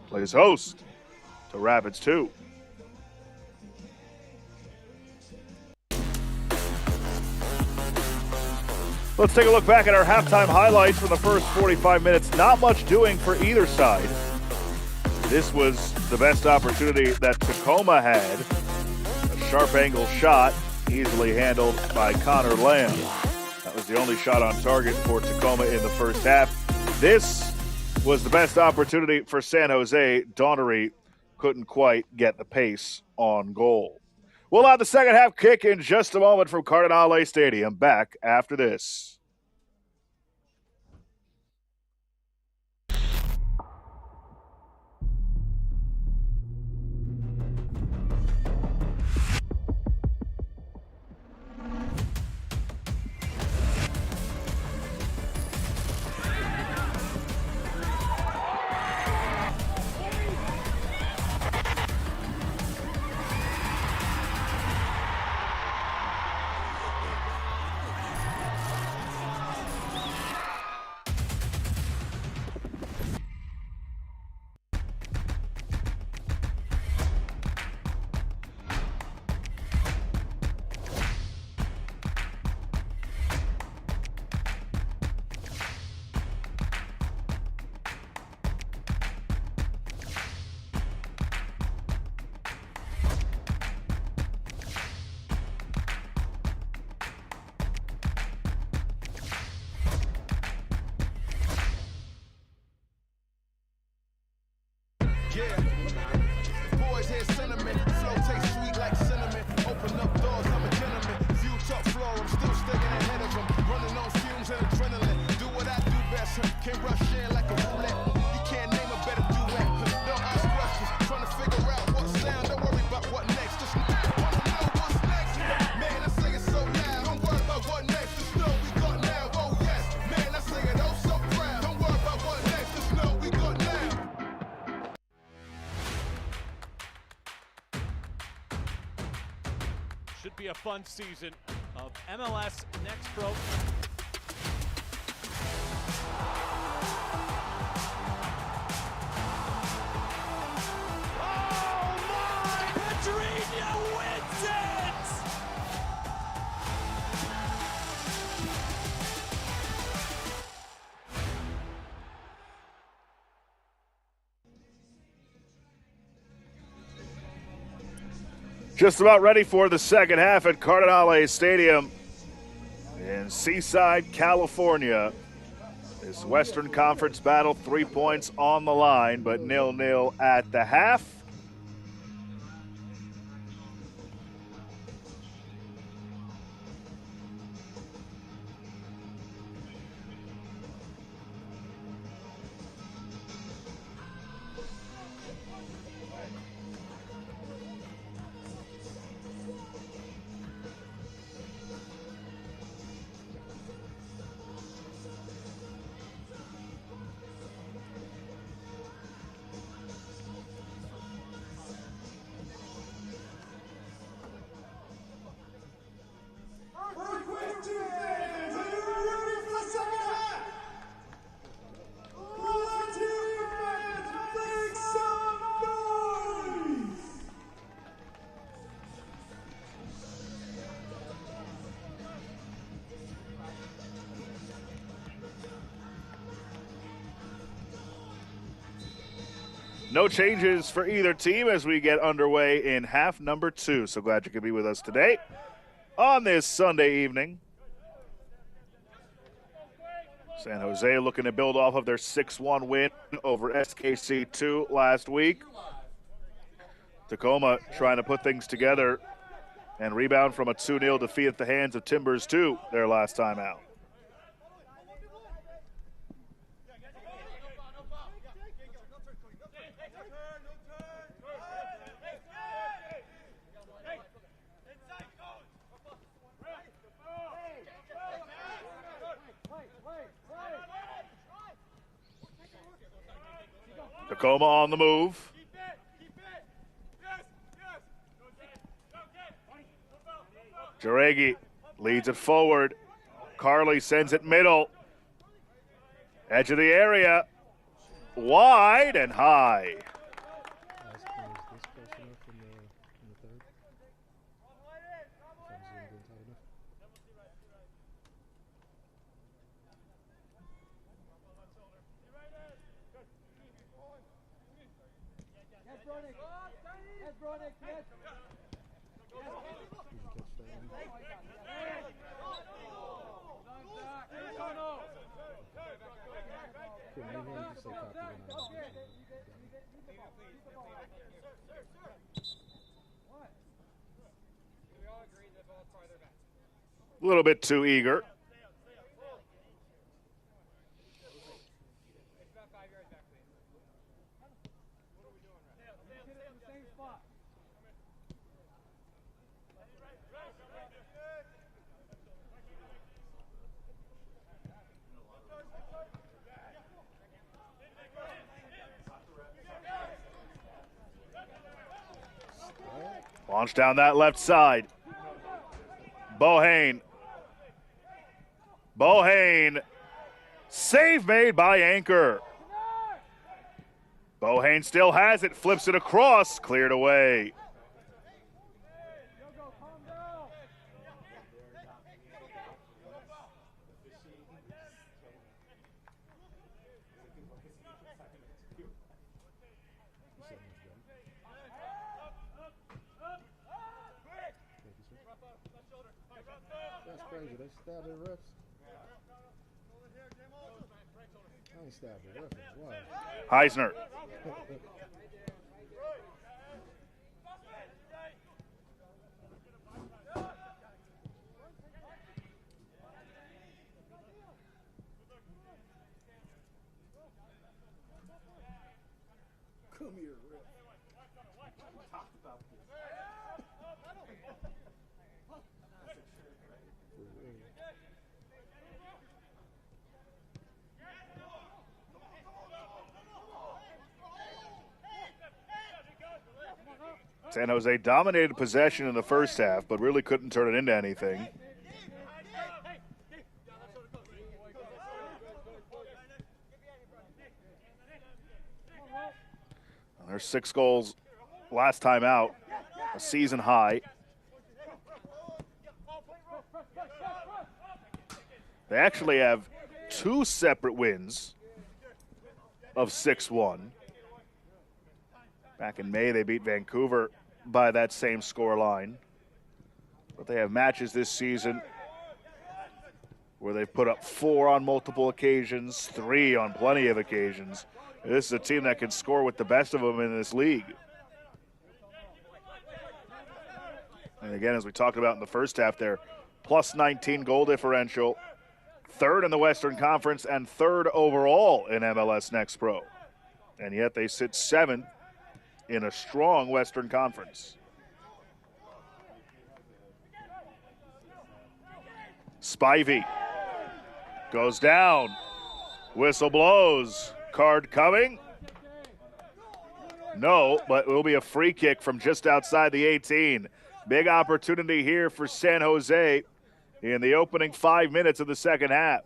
plays host to Rapids 2. Let's take a look back at our halftime highlights from the first 45 minutes. Not much doing for either side. This was the best opportunity that Tacoma had. A sharp angle shot, easily handled by Connor Lamb. That was the only shot on target for Tacoma in the first half. This was the best opportunity for San Jose. Donnery couldn't quite get the pace on goal. We'll have the second half kick in just a moment from Cardinale Stadium. Back after this. should be a fun season of MLS Next Pro. Oh my! Pedrinho wins it! Just about ready for the second half at Cardenales Stadium in Seaside, California. This Western Conference battle, 3 points on the line, but 0-0 at the half. No changes for either team as we get underway in half number 2. So glad you could be with us today on this Sunday evening. San Jose looking to build off of their 6-1 win over SKC2 last week. Tacoma trying to put things together and rebound from a 2-0 defeat at the hands of Timbers 2 their last time out. Tacoma on the move. Jaregi leads it forward. Carly sends it middle. Edge of the area. Wide and high. A little bit too eager. Launch down that left side. Bohane. Save made by Anchor. Bohane still has it, flips it across, cleared away. That's crazy. They stabbed the refs. I ain't stabbed the refs. Why? Heisner. Come here, ref. Talked about this. San Jose dominated possession in the first half, but really couldn't turn it into anything. There's 6 goals last time out, a season high. They actually have 2 separate wins of 6-1. Back in May, they beat Vancouver by that same score line. But they have matches this season where they've put up 4 on multiple occasions, 3 on plenty of occasions. This is a team that can score with the best of them in this league. And again, as we talked about in the first half, they're plus 19 goal differential, 3rd in the Western Conference and 3rd overall in MLS Next Pro. And yet they sit 7th in a strong Western Conference. Spivey goes down. Whistle blows. Card coming? No, but it will be a free kick from just outside the 18. Big opportunity here for San Jose in the opening 5 minutes of the second half.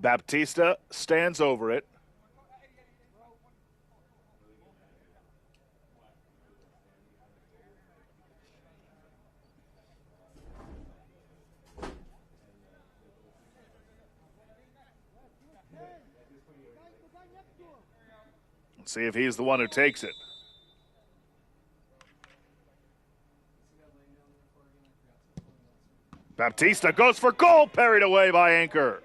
Baptista stands over it. Let's see if he's the one who takes it. Baptista goes for goal, parried away by Anchor.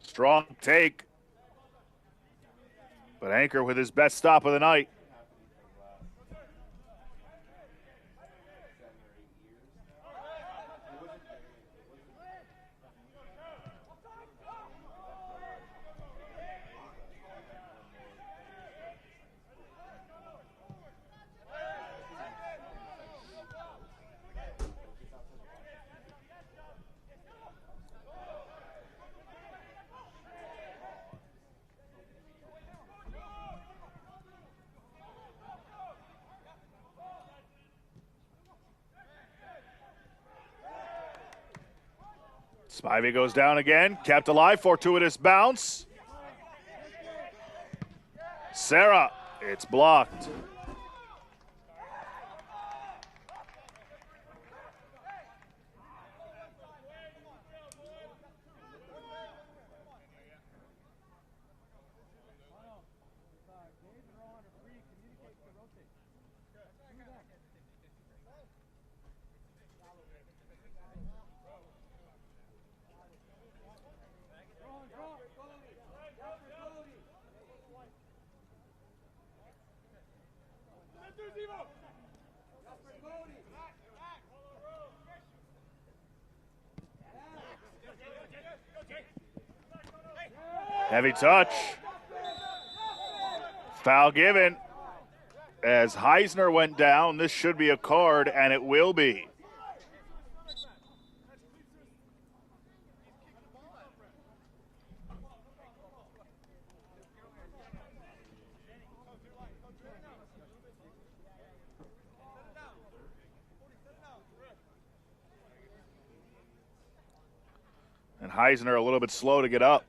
Strong take, but Anchor with his best stop of the night. Spivey goes down again, kept alive, fortuitous bounce. Serra, it's blocked. Heavy touch. Foul given. As Heisner went down, this should be a card, and it will be. And Heisner a little bit slow to get up.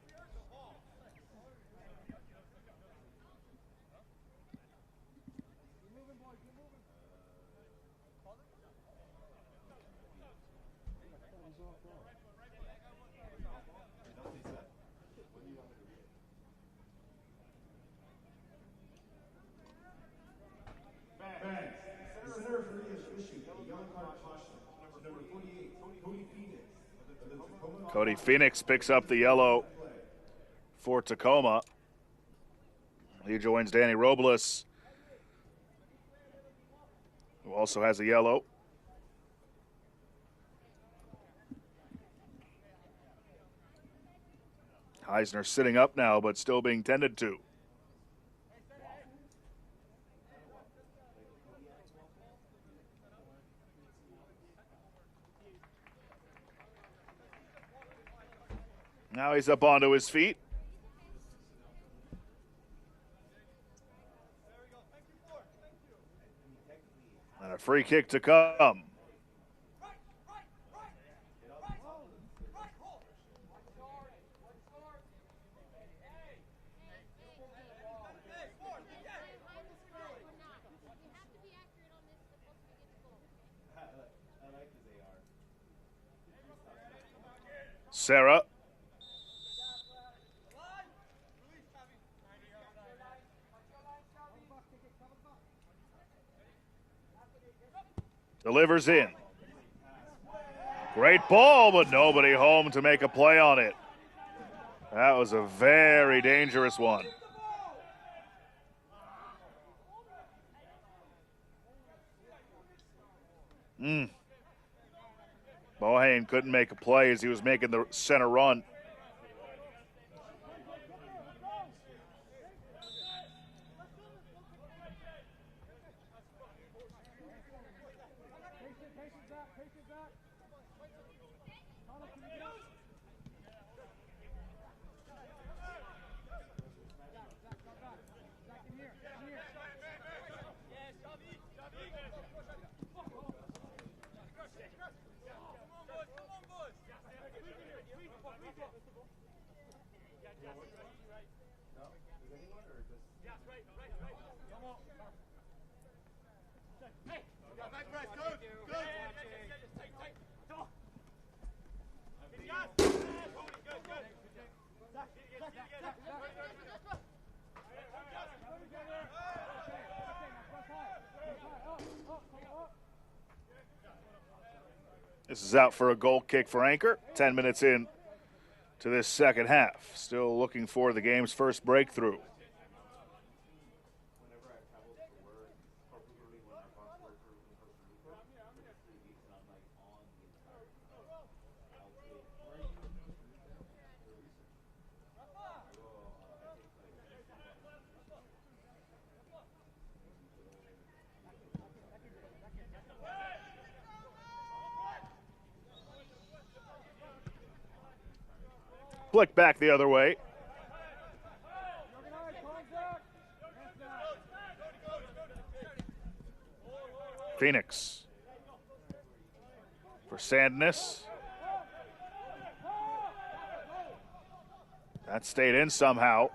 Cody Phoenix picks up the yellow for Tacoma. He joins Danny Robles, who also has a yellow. Eisner sitting up now, but still being tended to. Now he's up onto his feet. And a free kick to come. Sarah. Delivers in. Great ball, but nobody home to make a play on it. That was a very dangerous one. Bohane couldn't make a play as he was making the center run. This is out for a goal kick for Anchor. 10 minutes in to this second half. Still looking for the game's first breakthrough. Flick back the other way. Phoenix for Sandness. That stayed in somehow.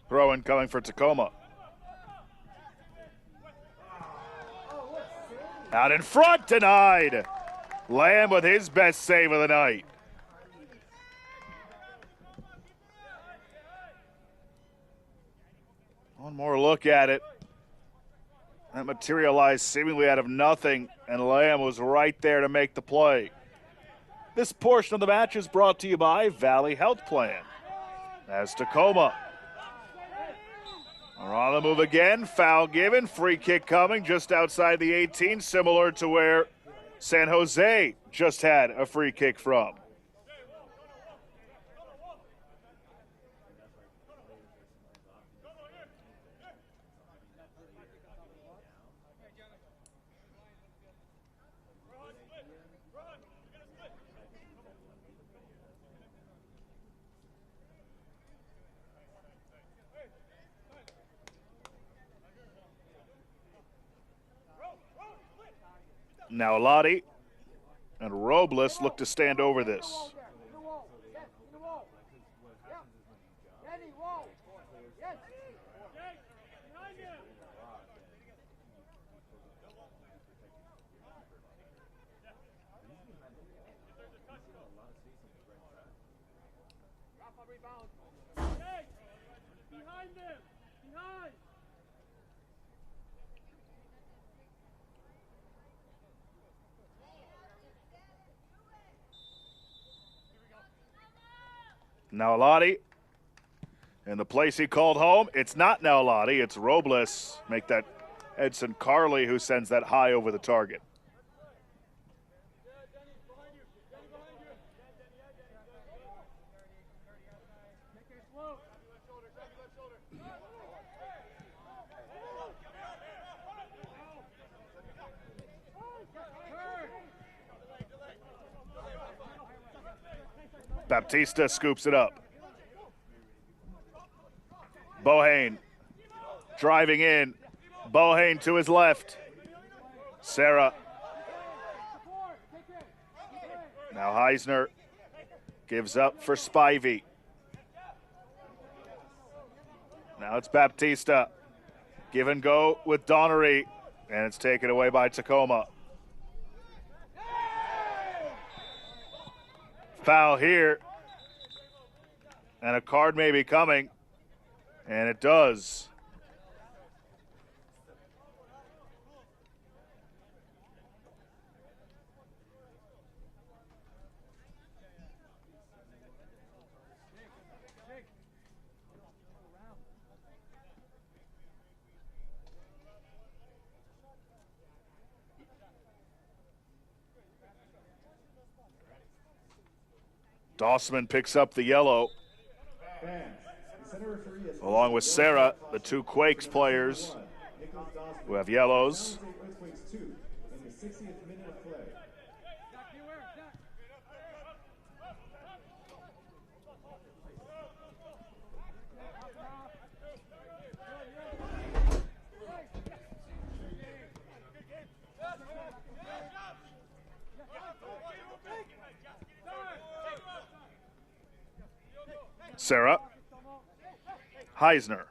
Throw-in coming for Tacoma. Out in front, denied. Lamb with his best save of the night. One more look at it. That materialized seemingly out of nothing, and Lamb was right there to make the play. This portion of the match is brought to you by Valley Health Plan. As Tacoma are on the move again, foul given, free kick coming just outside the 18, similar to where San Jose just had a free kick from. Now Lottie and Robles look to stand over this. Now Lottie. And the place he called home, it's not now Lottie, it's Robles. Make that Edson Carley who sends that high over the target. Baptista scoops it up. Bohane driving in. Bohane to his left. Sarah. Now Heisner gives up for Spivey. Now it's Baptista. Give and go with Donnery. And it's taken away by Tacoma. Foul here. And a card may be coming. And it does. Dossman picks up the yellow. Along with Sarah, the two Quakes players who have yellows. Sarah. Heisner.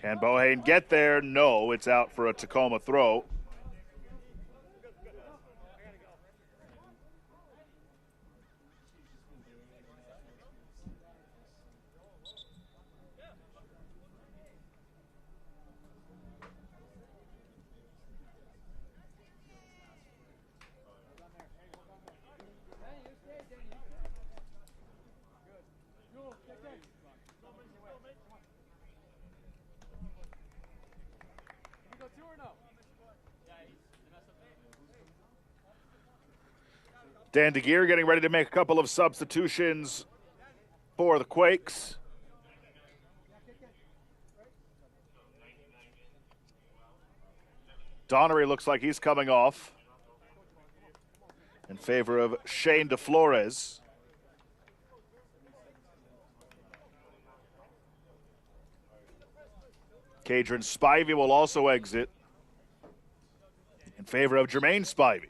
Can Bohane get there? No, it's out for a Tacoma throw. Dan DeGeer getting ready to make a couple of substitutions for the Quakes. Donnery looks like he's coming off in favor of Shane DeFlores. Cadron Spivey will also exit in favor of Jermaine Spivey.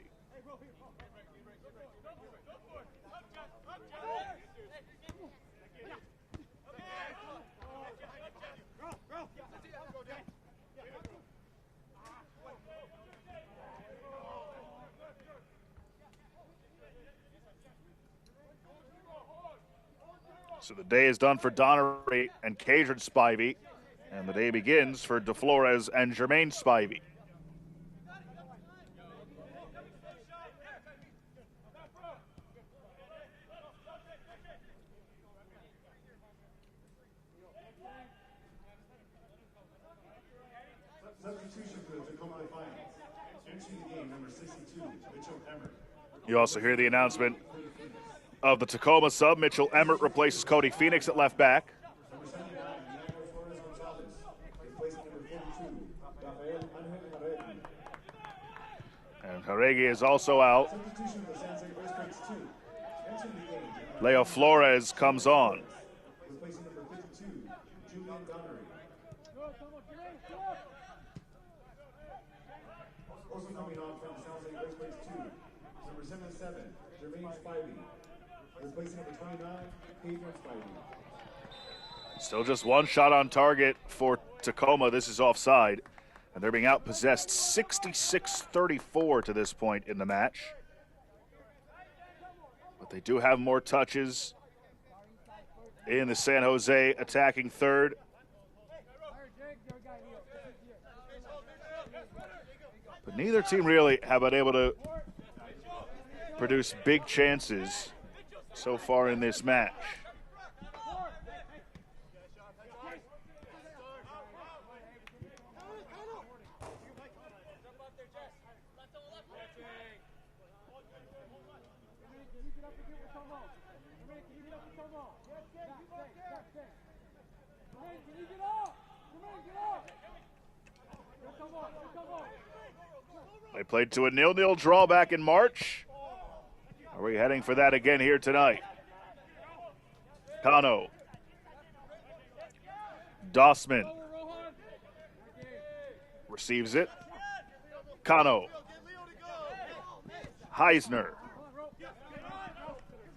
So the day is done for Donnery and Cadron Spivey, and the day begins for DeFlores and Jermaine Spivey. Tacoma Defiance. Entering the game, number 62, Mitchell Emmert. You also hear the announcement of the Tacoma sub. Mitchell Emmert replaces Cody Phoenix at left back. Number 79, Emmanuel Flores Gonzalez. Replacing number 42, Rafael Angel Jaregi. And Jaregi is also out. Substitution of the San Jose Earthquakes 2. Entering the game, Leo Flores comes on. replacing number 52, Julian Donnery. Also coming on from San Jose Earthquakes 2, number 77, Jermaine Spivey. Replacing number 29, Adrian Spivey. Still just one shot on target for Tacoma. This is offside. And they're being outpossessed 66-34 to this point in the match. But they do have more touches in the San Jose attacking third. But neither team really have been able to produce big chances so far in this match. They played to a 0-0 draw back in March. Are we heading for that again here tonight? Cano. Dossman. Receives it. Cano. Heisner.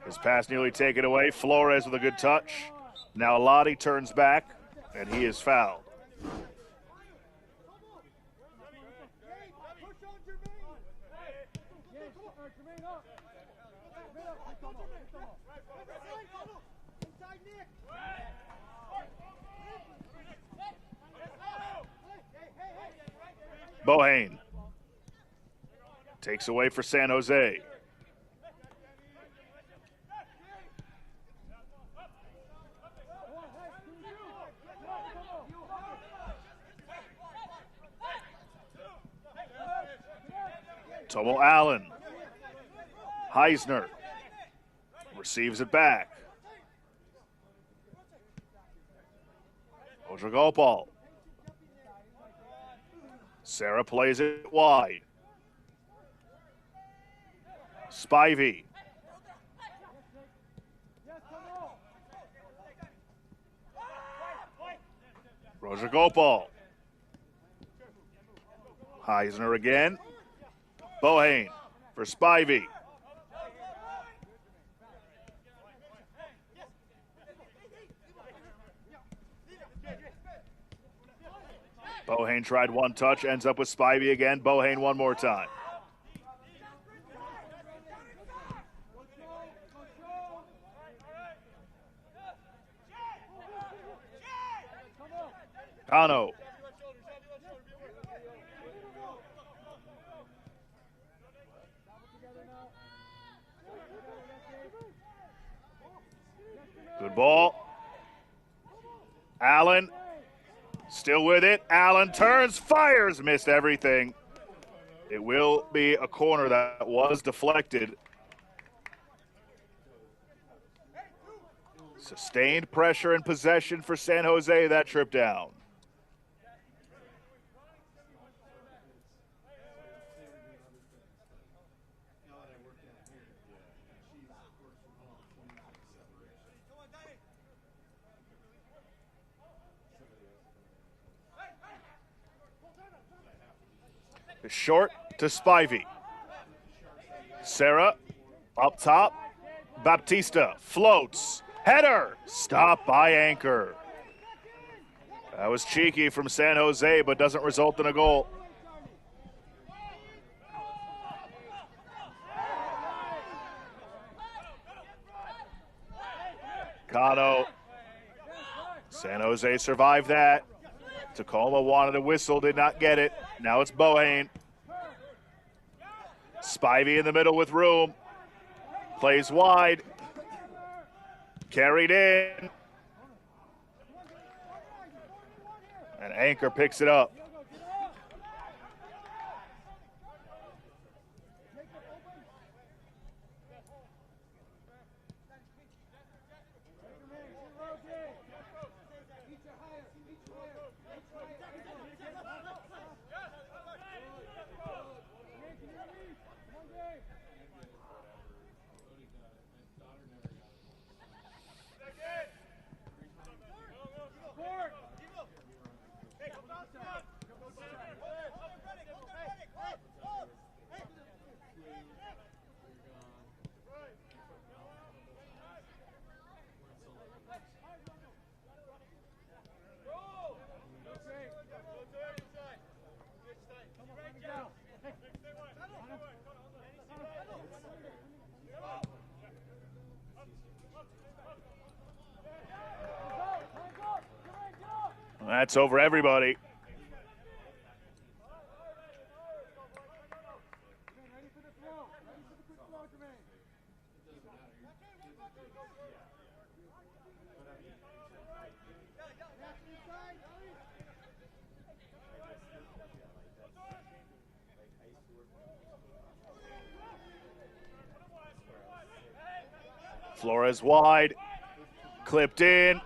His pass nearly taken away. Flores with a good touch. Now Lottie turns back, and he is fouled. Bohane takes away for San Jose. Tomo Allen. Heisner receives it back. Ojagopal. Sarah plays it wide. Spivey. Rojagopal. Heisner again. Bohane for Spivey. Bohane tried one touch, ends up with Spivey again. Bohane one more time. Cano. Good ball. Allen. Still with it. Allen turns, fires, missed everything. It will be a corner that was deflected. Sustained pressure and possession for San Jose that trip down. Short to Spivey. Sarah up top. Baptista floats. Header. Stopped by Anchor. That was cheeky from San Jose, but doesn't result in a goal. Cano. San Jose survived that. Tacoma wanted a whistle, did not get it. Now it's Bohane. Spivey in the middle with room. Plays wide. Carried in. And Anchor picks it up. That's over everybody. Flores wide, clipped in.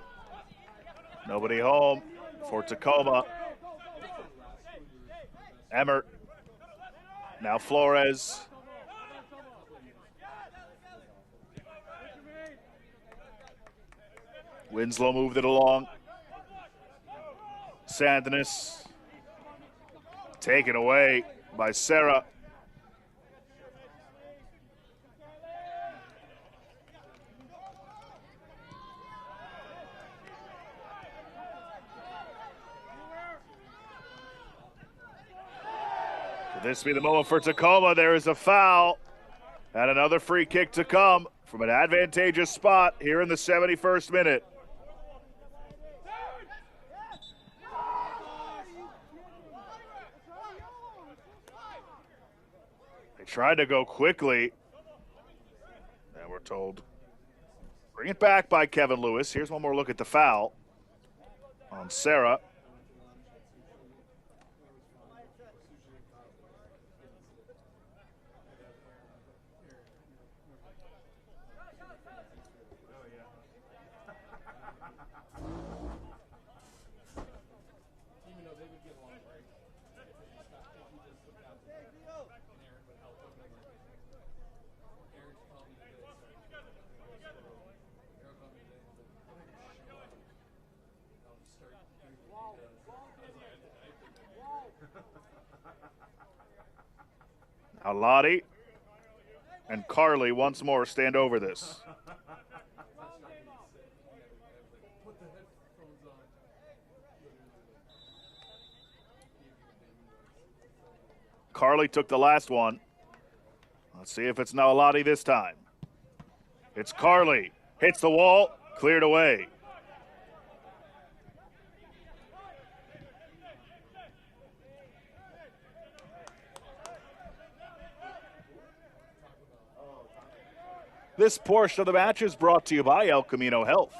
Nobody home for Tacoma. Emmert. Now Flores. Winslow moved it along. Sandinis taken away by Serra. Could this be the moment for Tacoma? There is a foul and another free kick to come from an advantageous spot here in the 71st minute. They tried to go quickly, and we're told, bring it back by Kevin Lewis. Here's one more look at the foul on Serra. Now Lottie and Carly once more stand over this. Carly took the last one. Let's see if it's now Lottie this time. It's Carly. Hits the wall, cleared away. This portion of the match is brought to you by El Camino Health.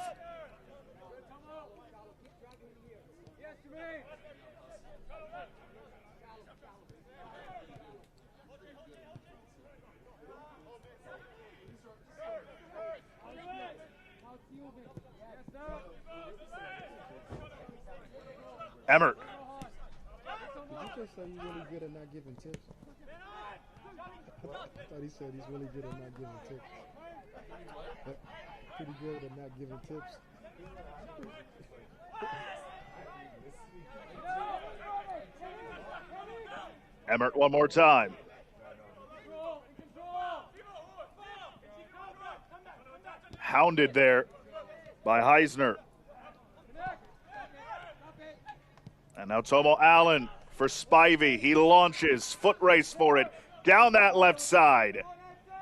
Emmert. Did you just say you're really good at not giving tips? I thought he said he's really good at not giving tips. Pretty good at not giving tips. Emmert one more time. Hounded there by Heisner. And now Tomo Allen for Spivey. He launches, foot race for it, down that left side.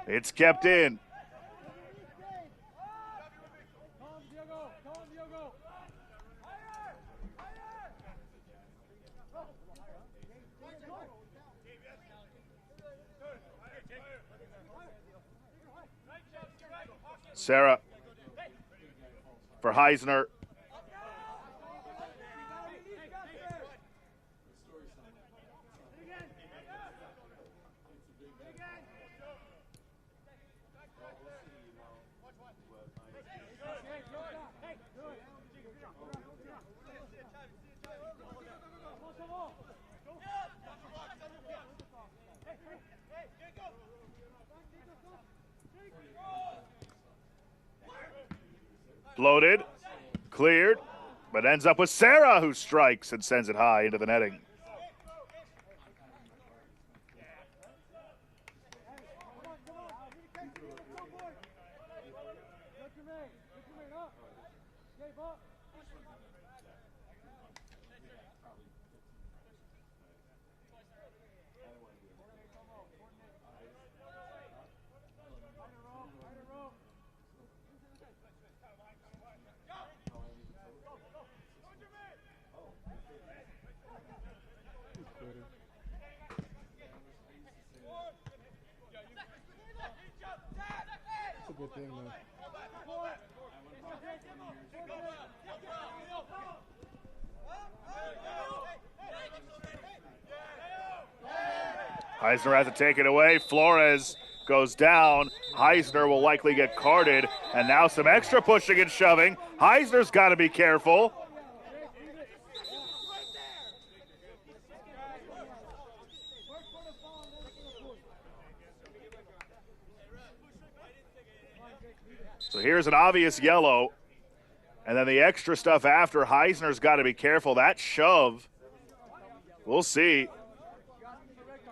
It's kept in. Serra for Heisner. Floated, cleared, but ends up with Serra, who strikes and sends it high into the netting. That's a good thing, though. Heisner has it taken away. Flores goes down. Heisner will likely get carded. And now some extra pushing and shoving. Heisner's got to be careful. So here's an obvious yellow. And then the extra stuff after. Heisner's got to be careful. That shove, we'll see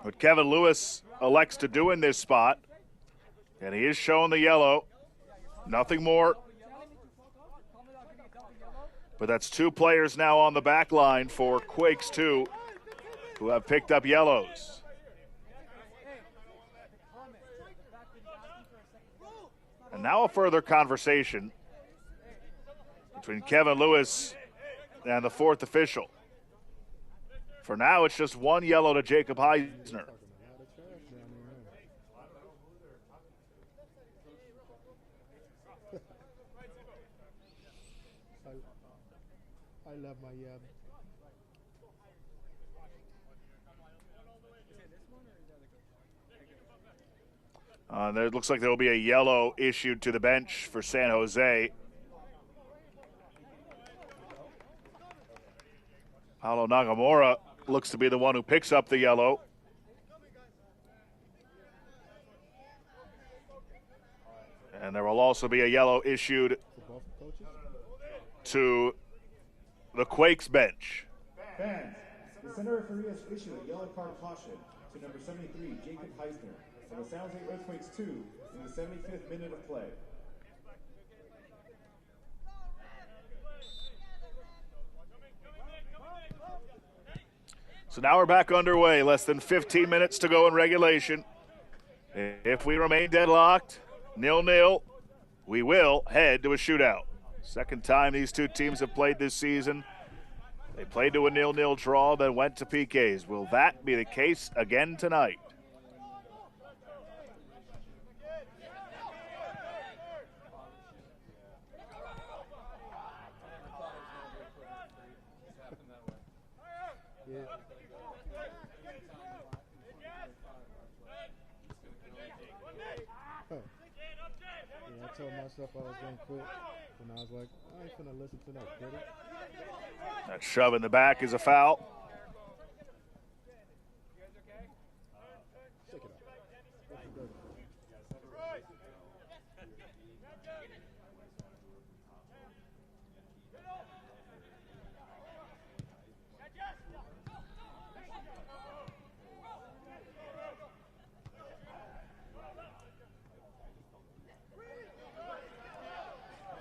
what Kevin Lewis elects to do in this spot. And he is showing the yellow. Nothing more. But that's two players now on the back line for Quakes 2 who have picked up yellows. And now a further conversation between Kevin Lewis and the fourth official. For now, it's just one yellow to Jacob Heisner. I love my There looks like there will be a yellow issued to the bench for San Jose. Paulo Nagamura looks to be the one who picks up the yellow. And there will also be a yellow issued to the Quakes bench. Fans, the center referee has issued a yellow card caution to number 73, Jacob Heisner, from the San Jose Earthquakes 2 in the 75th minute of play. So now we're back underway. Less than 15 minutes to go in regulation. If we remain deadlocked, 0-0, we will head to a shootout. Second time these two teams have played this season. They played to a 0-0 draw, then went to PKs. Will that be the case again tonight? Yeah. Huh. Yeah, I told myself I was going to quit, and I was like, I ain't finna listen to no quitter. That shove in the back is a foul. Shake it out. What's the good?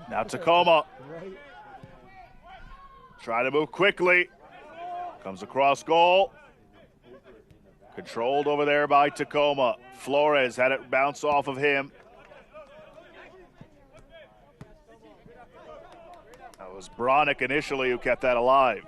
Now Tacoma. Right. Try to move quickly. Comes across goal. Controlled over there by Tacoma. Flores had it bounce off of him. That was Bronick initially who kept that alive.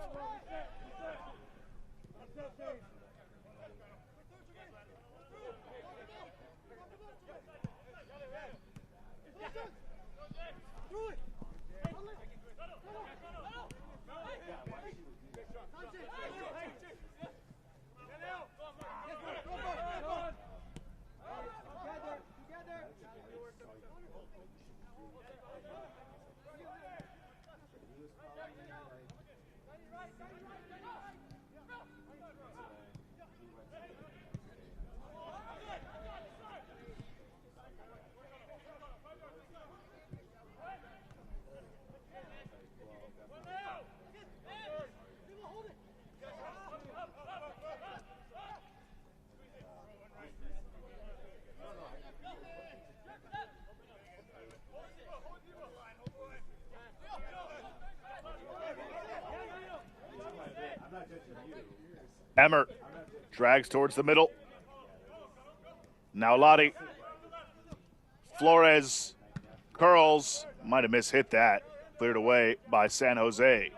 Emmert drags towards the middle. Now Lottie. Flores curls. Might have mishit that. Cleared away by San Jose.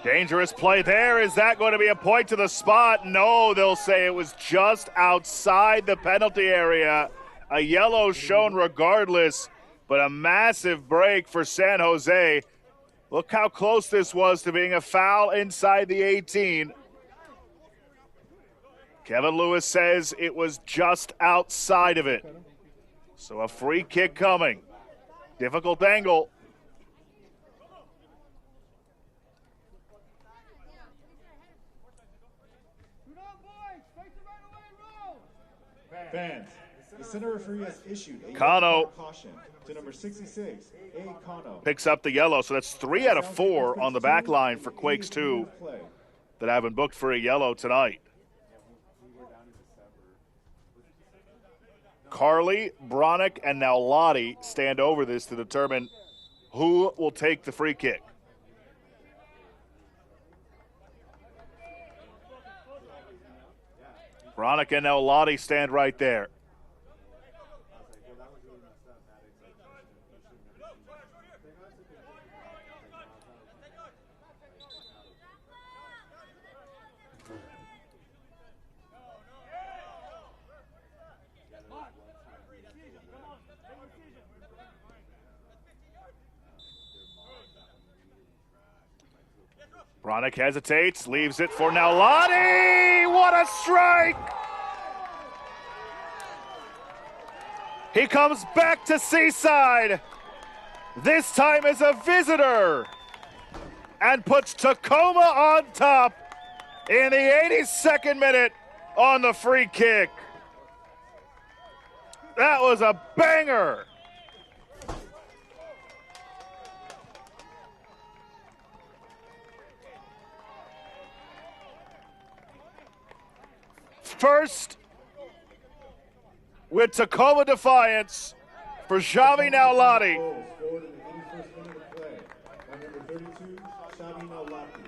Dangerous play there. Is that going to be a point to the spot? No, they'll say it was just outside the penalty area. A yellow shown regardless, but a massive break for San Jose. Look how close this was to being a foul inside the 18. Kevin Lewis says it was just outside of it. So a free kick coming. Difficult angle. Fans, the center referee has issued a Kano caution to number 66, A. Kano. Picks up the yellow, so that's 3 out of 4 on the back line for Quakes 2 that have been booked for a yellow tonight. Carly, Bronick, and now Lottie stand over this to determine who will take the free kick. Bronick and now Lottie stand right there. Bronick hesitates, leaves it for now Lottie! What a strike! He comes back to Seaside, this time as a visitor, and puts Tacoma on top in the 82nd minute on the free kick. That was a banger. First, with Tacoma Defiance for Xavi Naulati. Scored in the 81st minute of play by number 32, Xavi Naulati.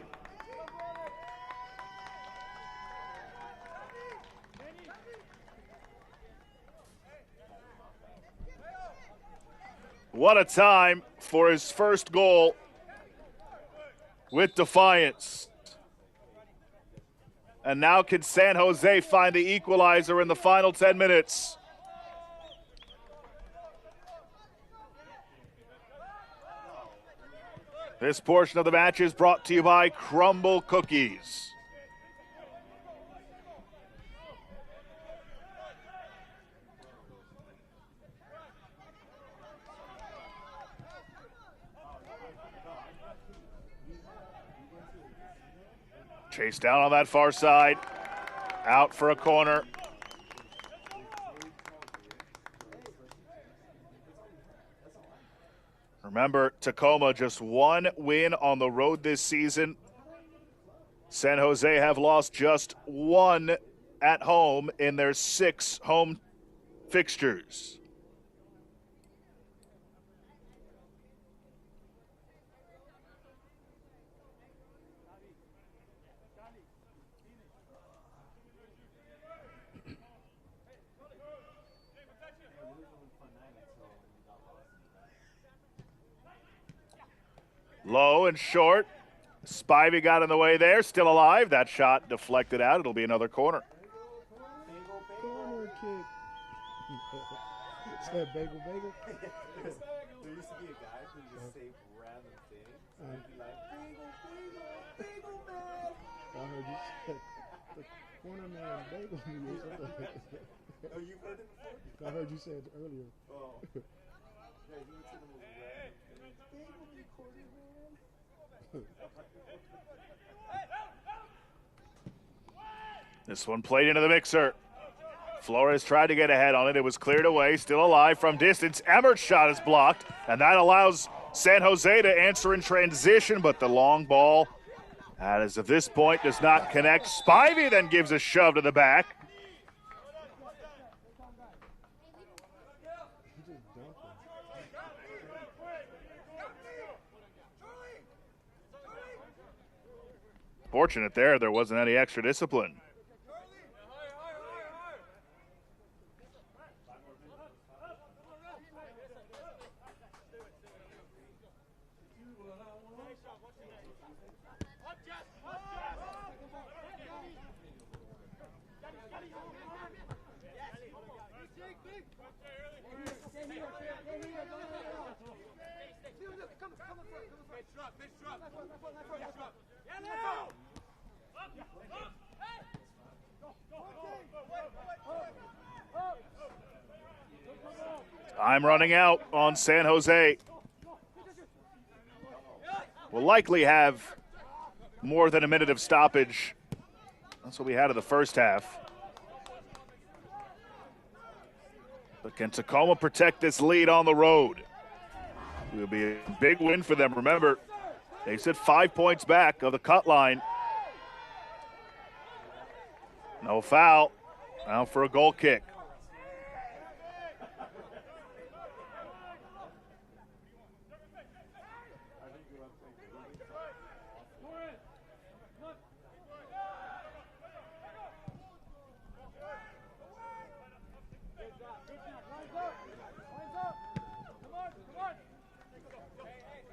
What a time for his first goal with Defiance. And now can San Jose find the equalizer in the final 10 minutes? This portion of the match is brought to you by Crumble Cookies. Chase down on that far side. Out for a corner. Remember, Tacoma just one win on the road this season. San Jose have lost just one at home in their 6 home fixtures. Low and short. Spivey got in the way there, still alive. That shot deflected out. It'll be another corner. Corner kick. Said bagel, bagel. There used to be a guy who just say random things. And he'd be like, bagel, bagel, man. I heard you say the corner man bagel me or something. Oh, you've heard it before? I heard you say it earlier. Oh. Yeah, he would say the most random things. Bagel me, corner man. This one played into the mixer. Flores tried to get ahead on it. It was cleared away, still alive from distance. Emmert's shot is blocked, and that allows San Jose to answer in transition, but the long ball, as of this point, does not connect. Spivey then gives a shove to the back. Fortunate there wasn't any extra discipline. Time running out on San Jose. Will likely have more than a minute of stoppage. That's what we had in the first half. But can Tacoma protect this lead on the road? It will be a big win for them. Remember, they sit 5 points back of the cut line. No foul. Now for a goal kick.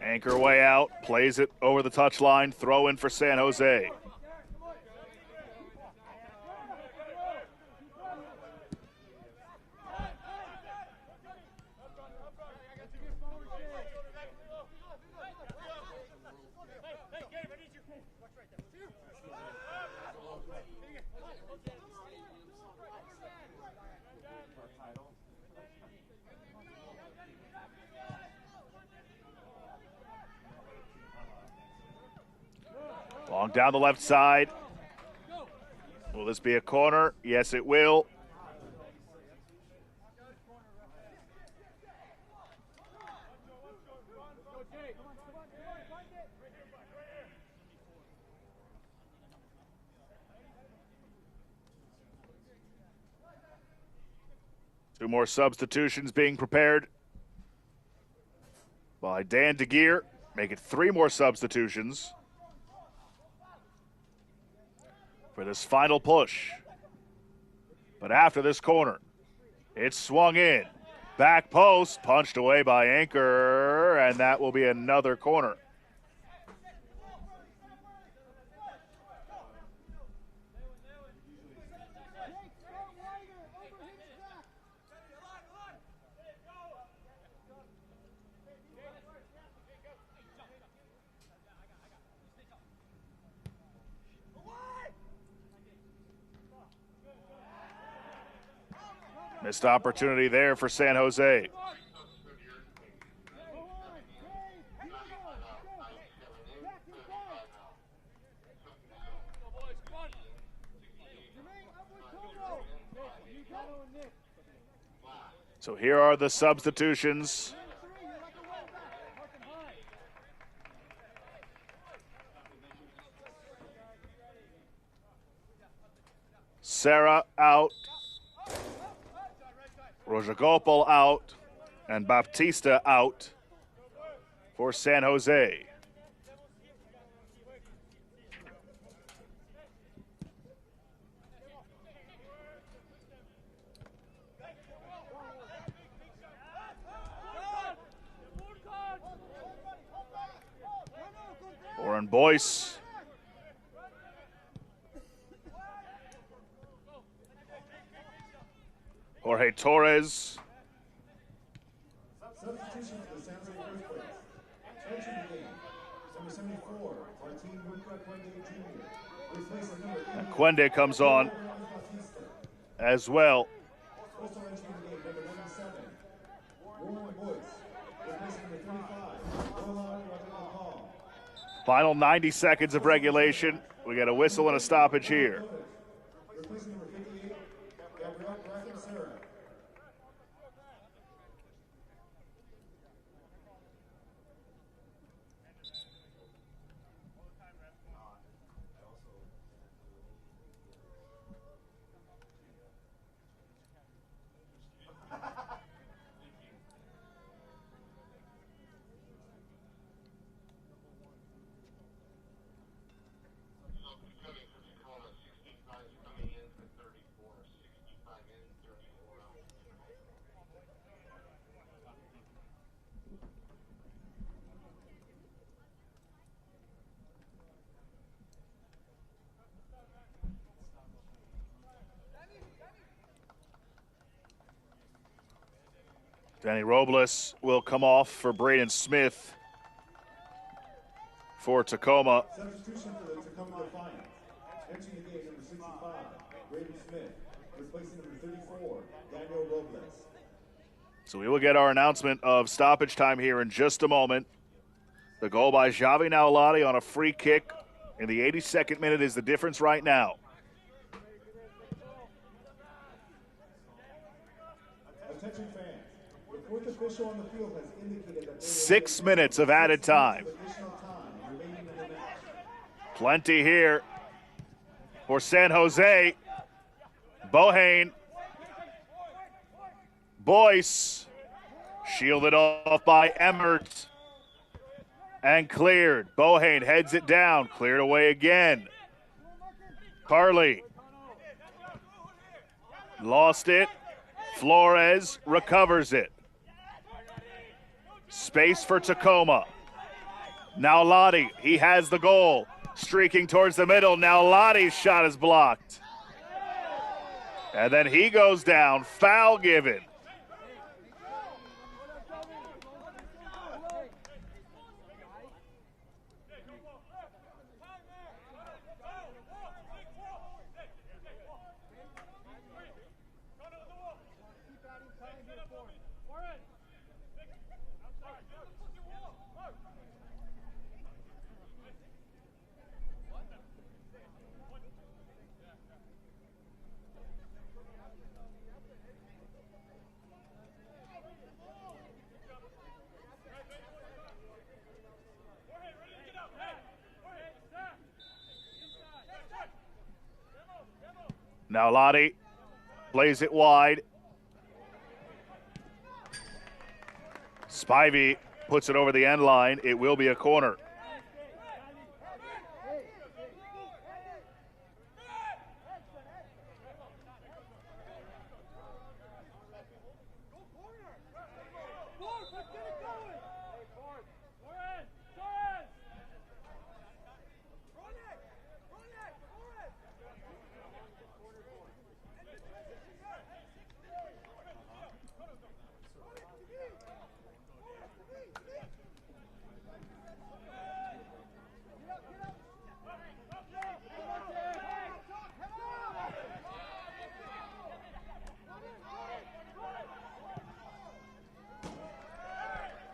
Anchor way out, plays it over the touchline, throw in for San Jose. Long down the left side. Will this be a corner? Yes, it will. Two more substitutions being prepared by Dan DeGeer. Make it three more substitutions for this final push. But after this corner, it's swung in. Back post, punched away by Anchor, and that will be another corner. Missed opportunity there for San Jose. So here are the substitutions. Serra out. Rojagopal out, and Baptista out for San Jose. Warren Boyce. Jorge Torres. Substitution for the San Jose Earthquakes. Entering the game, number 74, Martin Quende Jr. Replacing number 80. And Quende comes on as well. Also entering the game, number 97, Warren Boyce. Replacing number 35, Roland Rodriguez. Final 90 seconds of regulation. We got a whistle and a stoppage here. Replacing number 58, Gabriel Serra. Danny Robles will come off for Braden Smith for Tacoma. Substitution for the Tacoma Defiance. Entering the game, number 65, Braden Smith. Replacing number 34, Daniel Robles. So we will get our announcement of stoppage time here in just a moment. The goal by Javi Naolati on a free kick in the 82nd minute is the difference right now. Attention fans. The fourth official on the field has indicated that 6 minutes of added time. additional time remaining in the match. Plenty here for San Jose. Bohane. Boyce. Shielded off by Emmert. And cleared. Bohane heads it down. Cleared away again. Carly. Lost it. Flores recovers it. Space for Tacoma. Now Lottie, he has the goal. Streaking towards the middle. Now Lottie's shot is blocked. And then he goes down. Foul given. Now Lottie plays it wide. Spivey puts it over the end line. It will be a corner.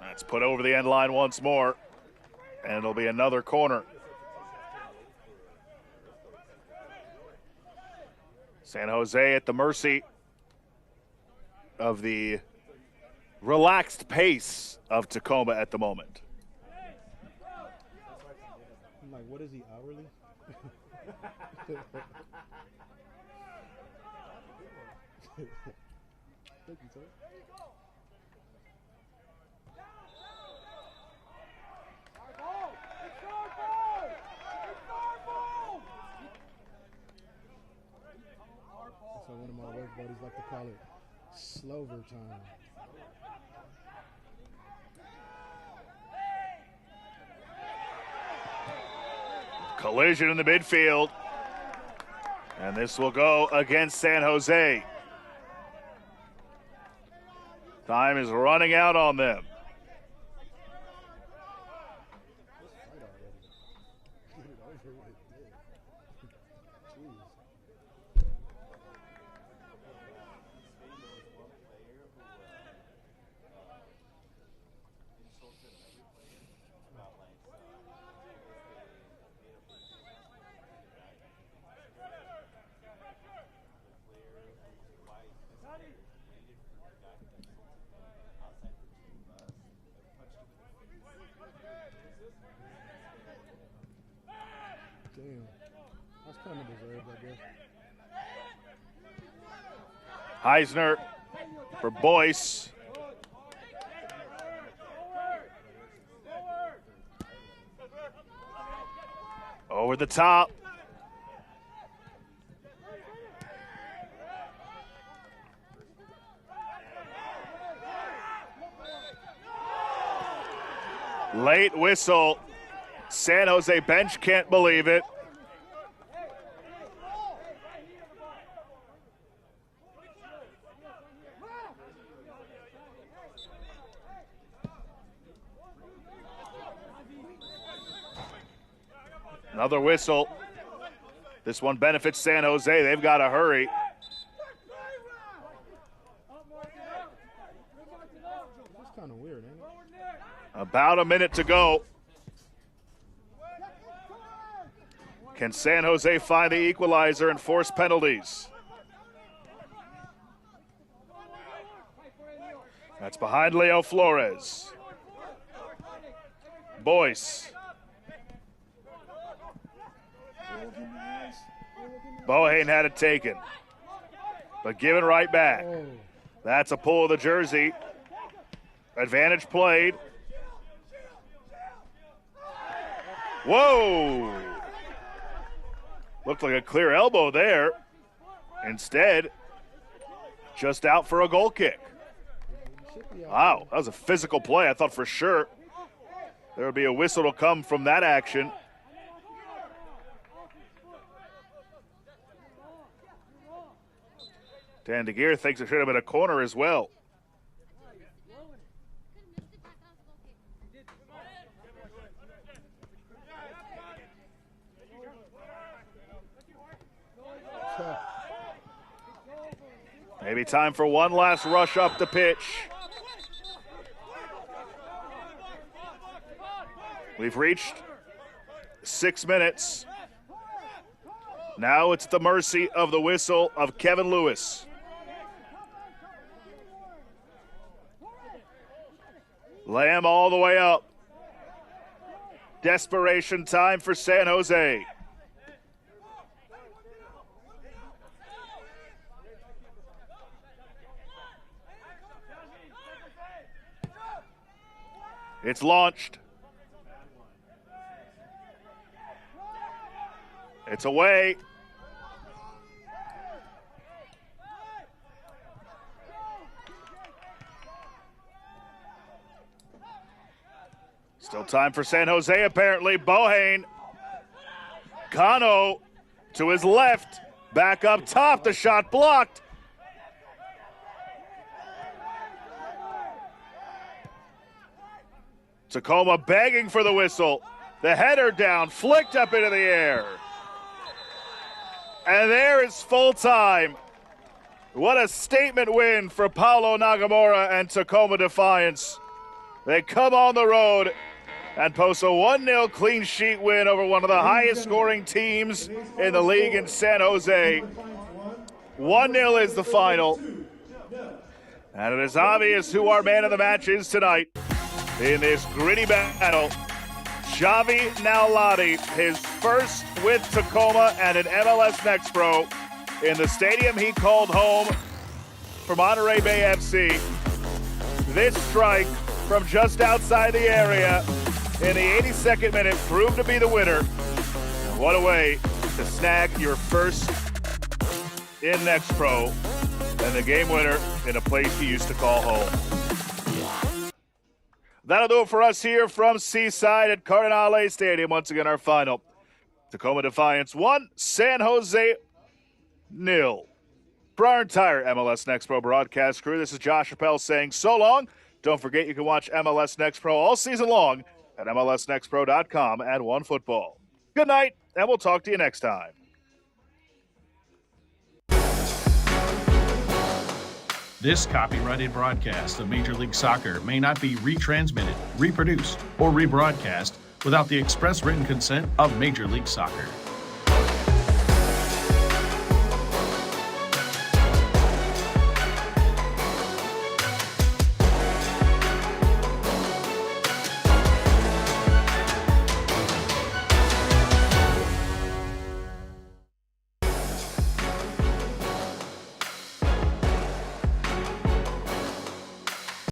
That's put over the end line once more, and it'll be another corner. San Jose at the mercy of the relaxed pace of Tacoma at the moment. I'm like, what is he, hourly? Thank you, sir. That's what one of my work buddies like to call it, slover time. Collision in the midfield. And this will go against San Jose. Time is running out on them. Damn. That's kind of deserved, I guess. Heisner for Boyce. Over the top. Late whistle. San Jose bench can't believe it. Another whistle. This one benefits San Jose. They've got to hurry. That's kind of weird, ain't it? About a minute to go. Can San Jose find the equalizer and force penalties? That's behind Leo Flores. Boyce. Bohane had it taken, but given right back. That's a pull of the jersey. Advantage played. Whoa! Looked like a clear elbow there. Instead, just out for a goal kick. Wow, that was a physical play. I thought for sure there would be a whistle to come from that action. Dan DeGeer thinks it should have been a corner as well. Maybe time for one last rush up the pitch. We've reached 6 minutes. Now it's the mercy of the whistle of Kevin Lewis. Lamb all the way up. Desperation time for San Jose. It's launched. It's away. Still time for San Jose, apparently. Bohane. Cano to his left. Back up top. The shot blocked. Tacoma begging for the whistle. The header down, flicked up into the air. And there is full time. What a statement win for Paulo Nagamura and Tacoma Defiance. They come on the road and post a 1-0 clean sheet win over one of the highest scoring teams in the league in San Jose. 1-0 is the final. And it is obvious who our man of the match is tonight in this gritty battle. Javi Naulati, his first with Tacoma and an MLS Next Pro in the stadium he called home for Monterey Bay FC. This strike from just outside the area in the 82nd minute proved to be the winner. And what a way to snag your first in Next Pro and the game winner in a place you used to call home. That'll do it for us here from Seaside at Cardinale Stadium. Once again, our final. Tacoma Defiance 1, San Jose 0. For our entire MLS Next Pro broadcast crew, this is Josh Chappelle saying so long. Don't forget you can watch MLS Next Pro all season long at MLSNextPro.com and OneFootball. Good night, and we'll talk to you next time. This copyrighted broadcast of Major League Soccer may not be retransmitted, reproduced, or rebroadcast without the express written consent of Major League Soccer.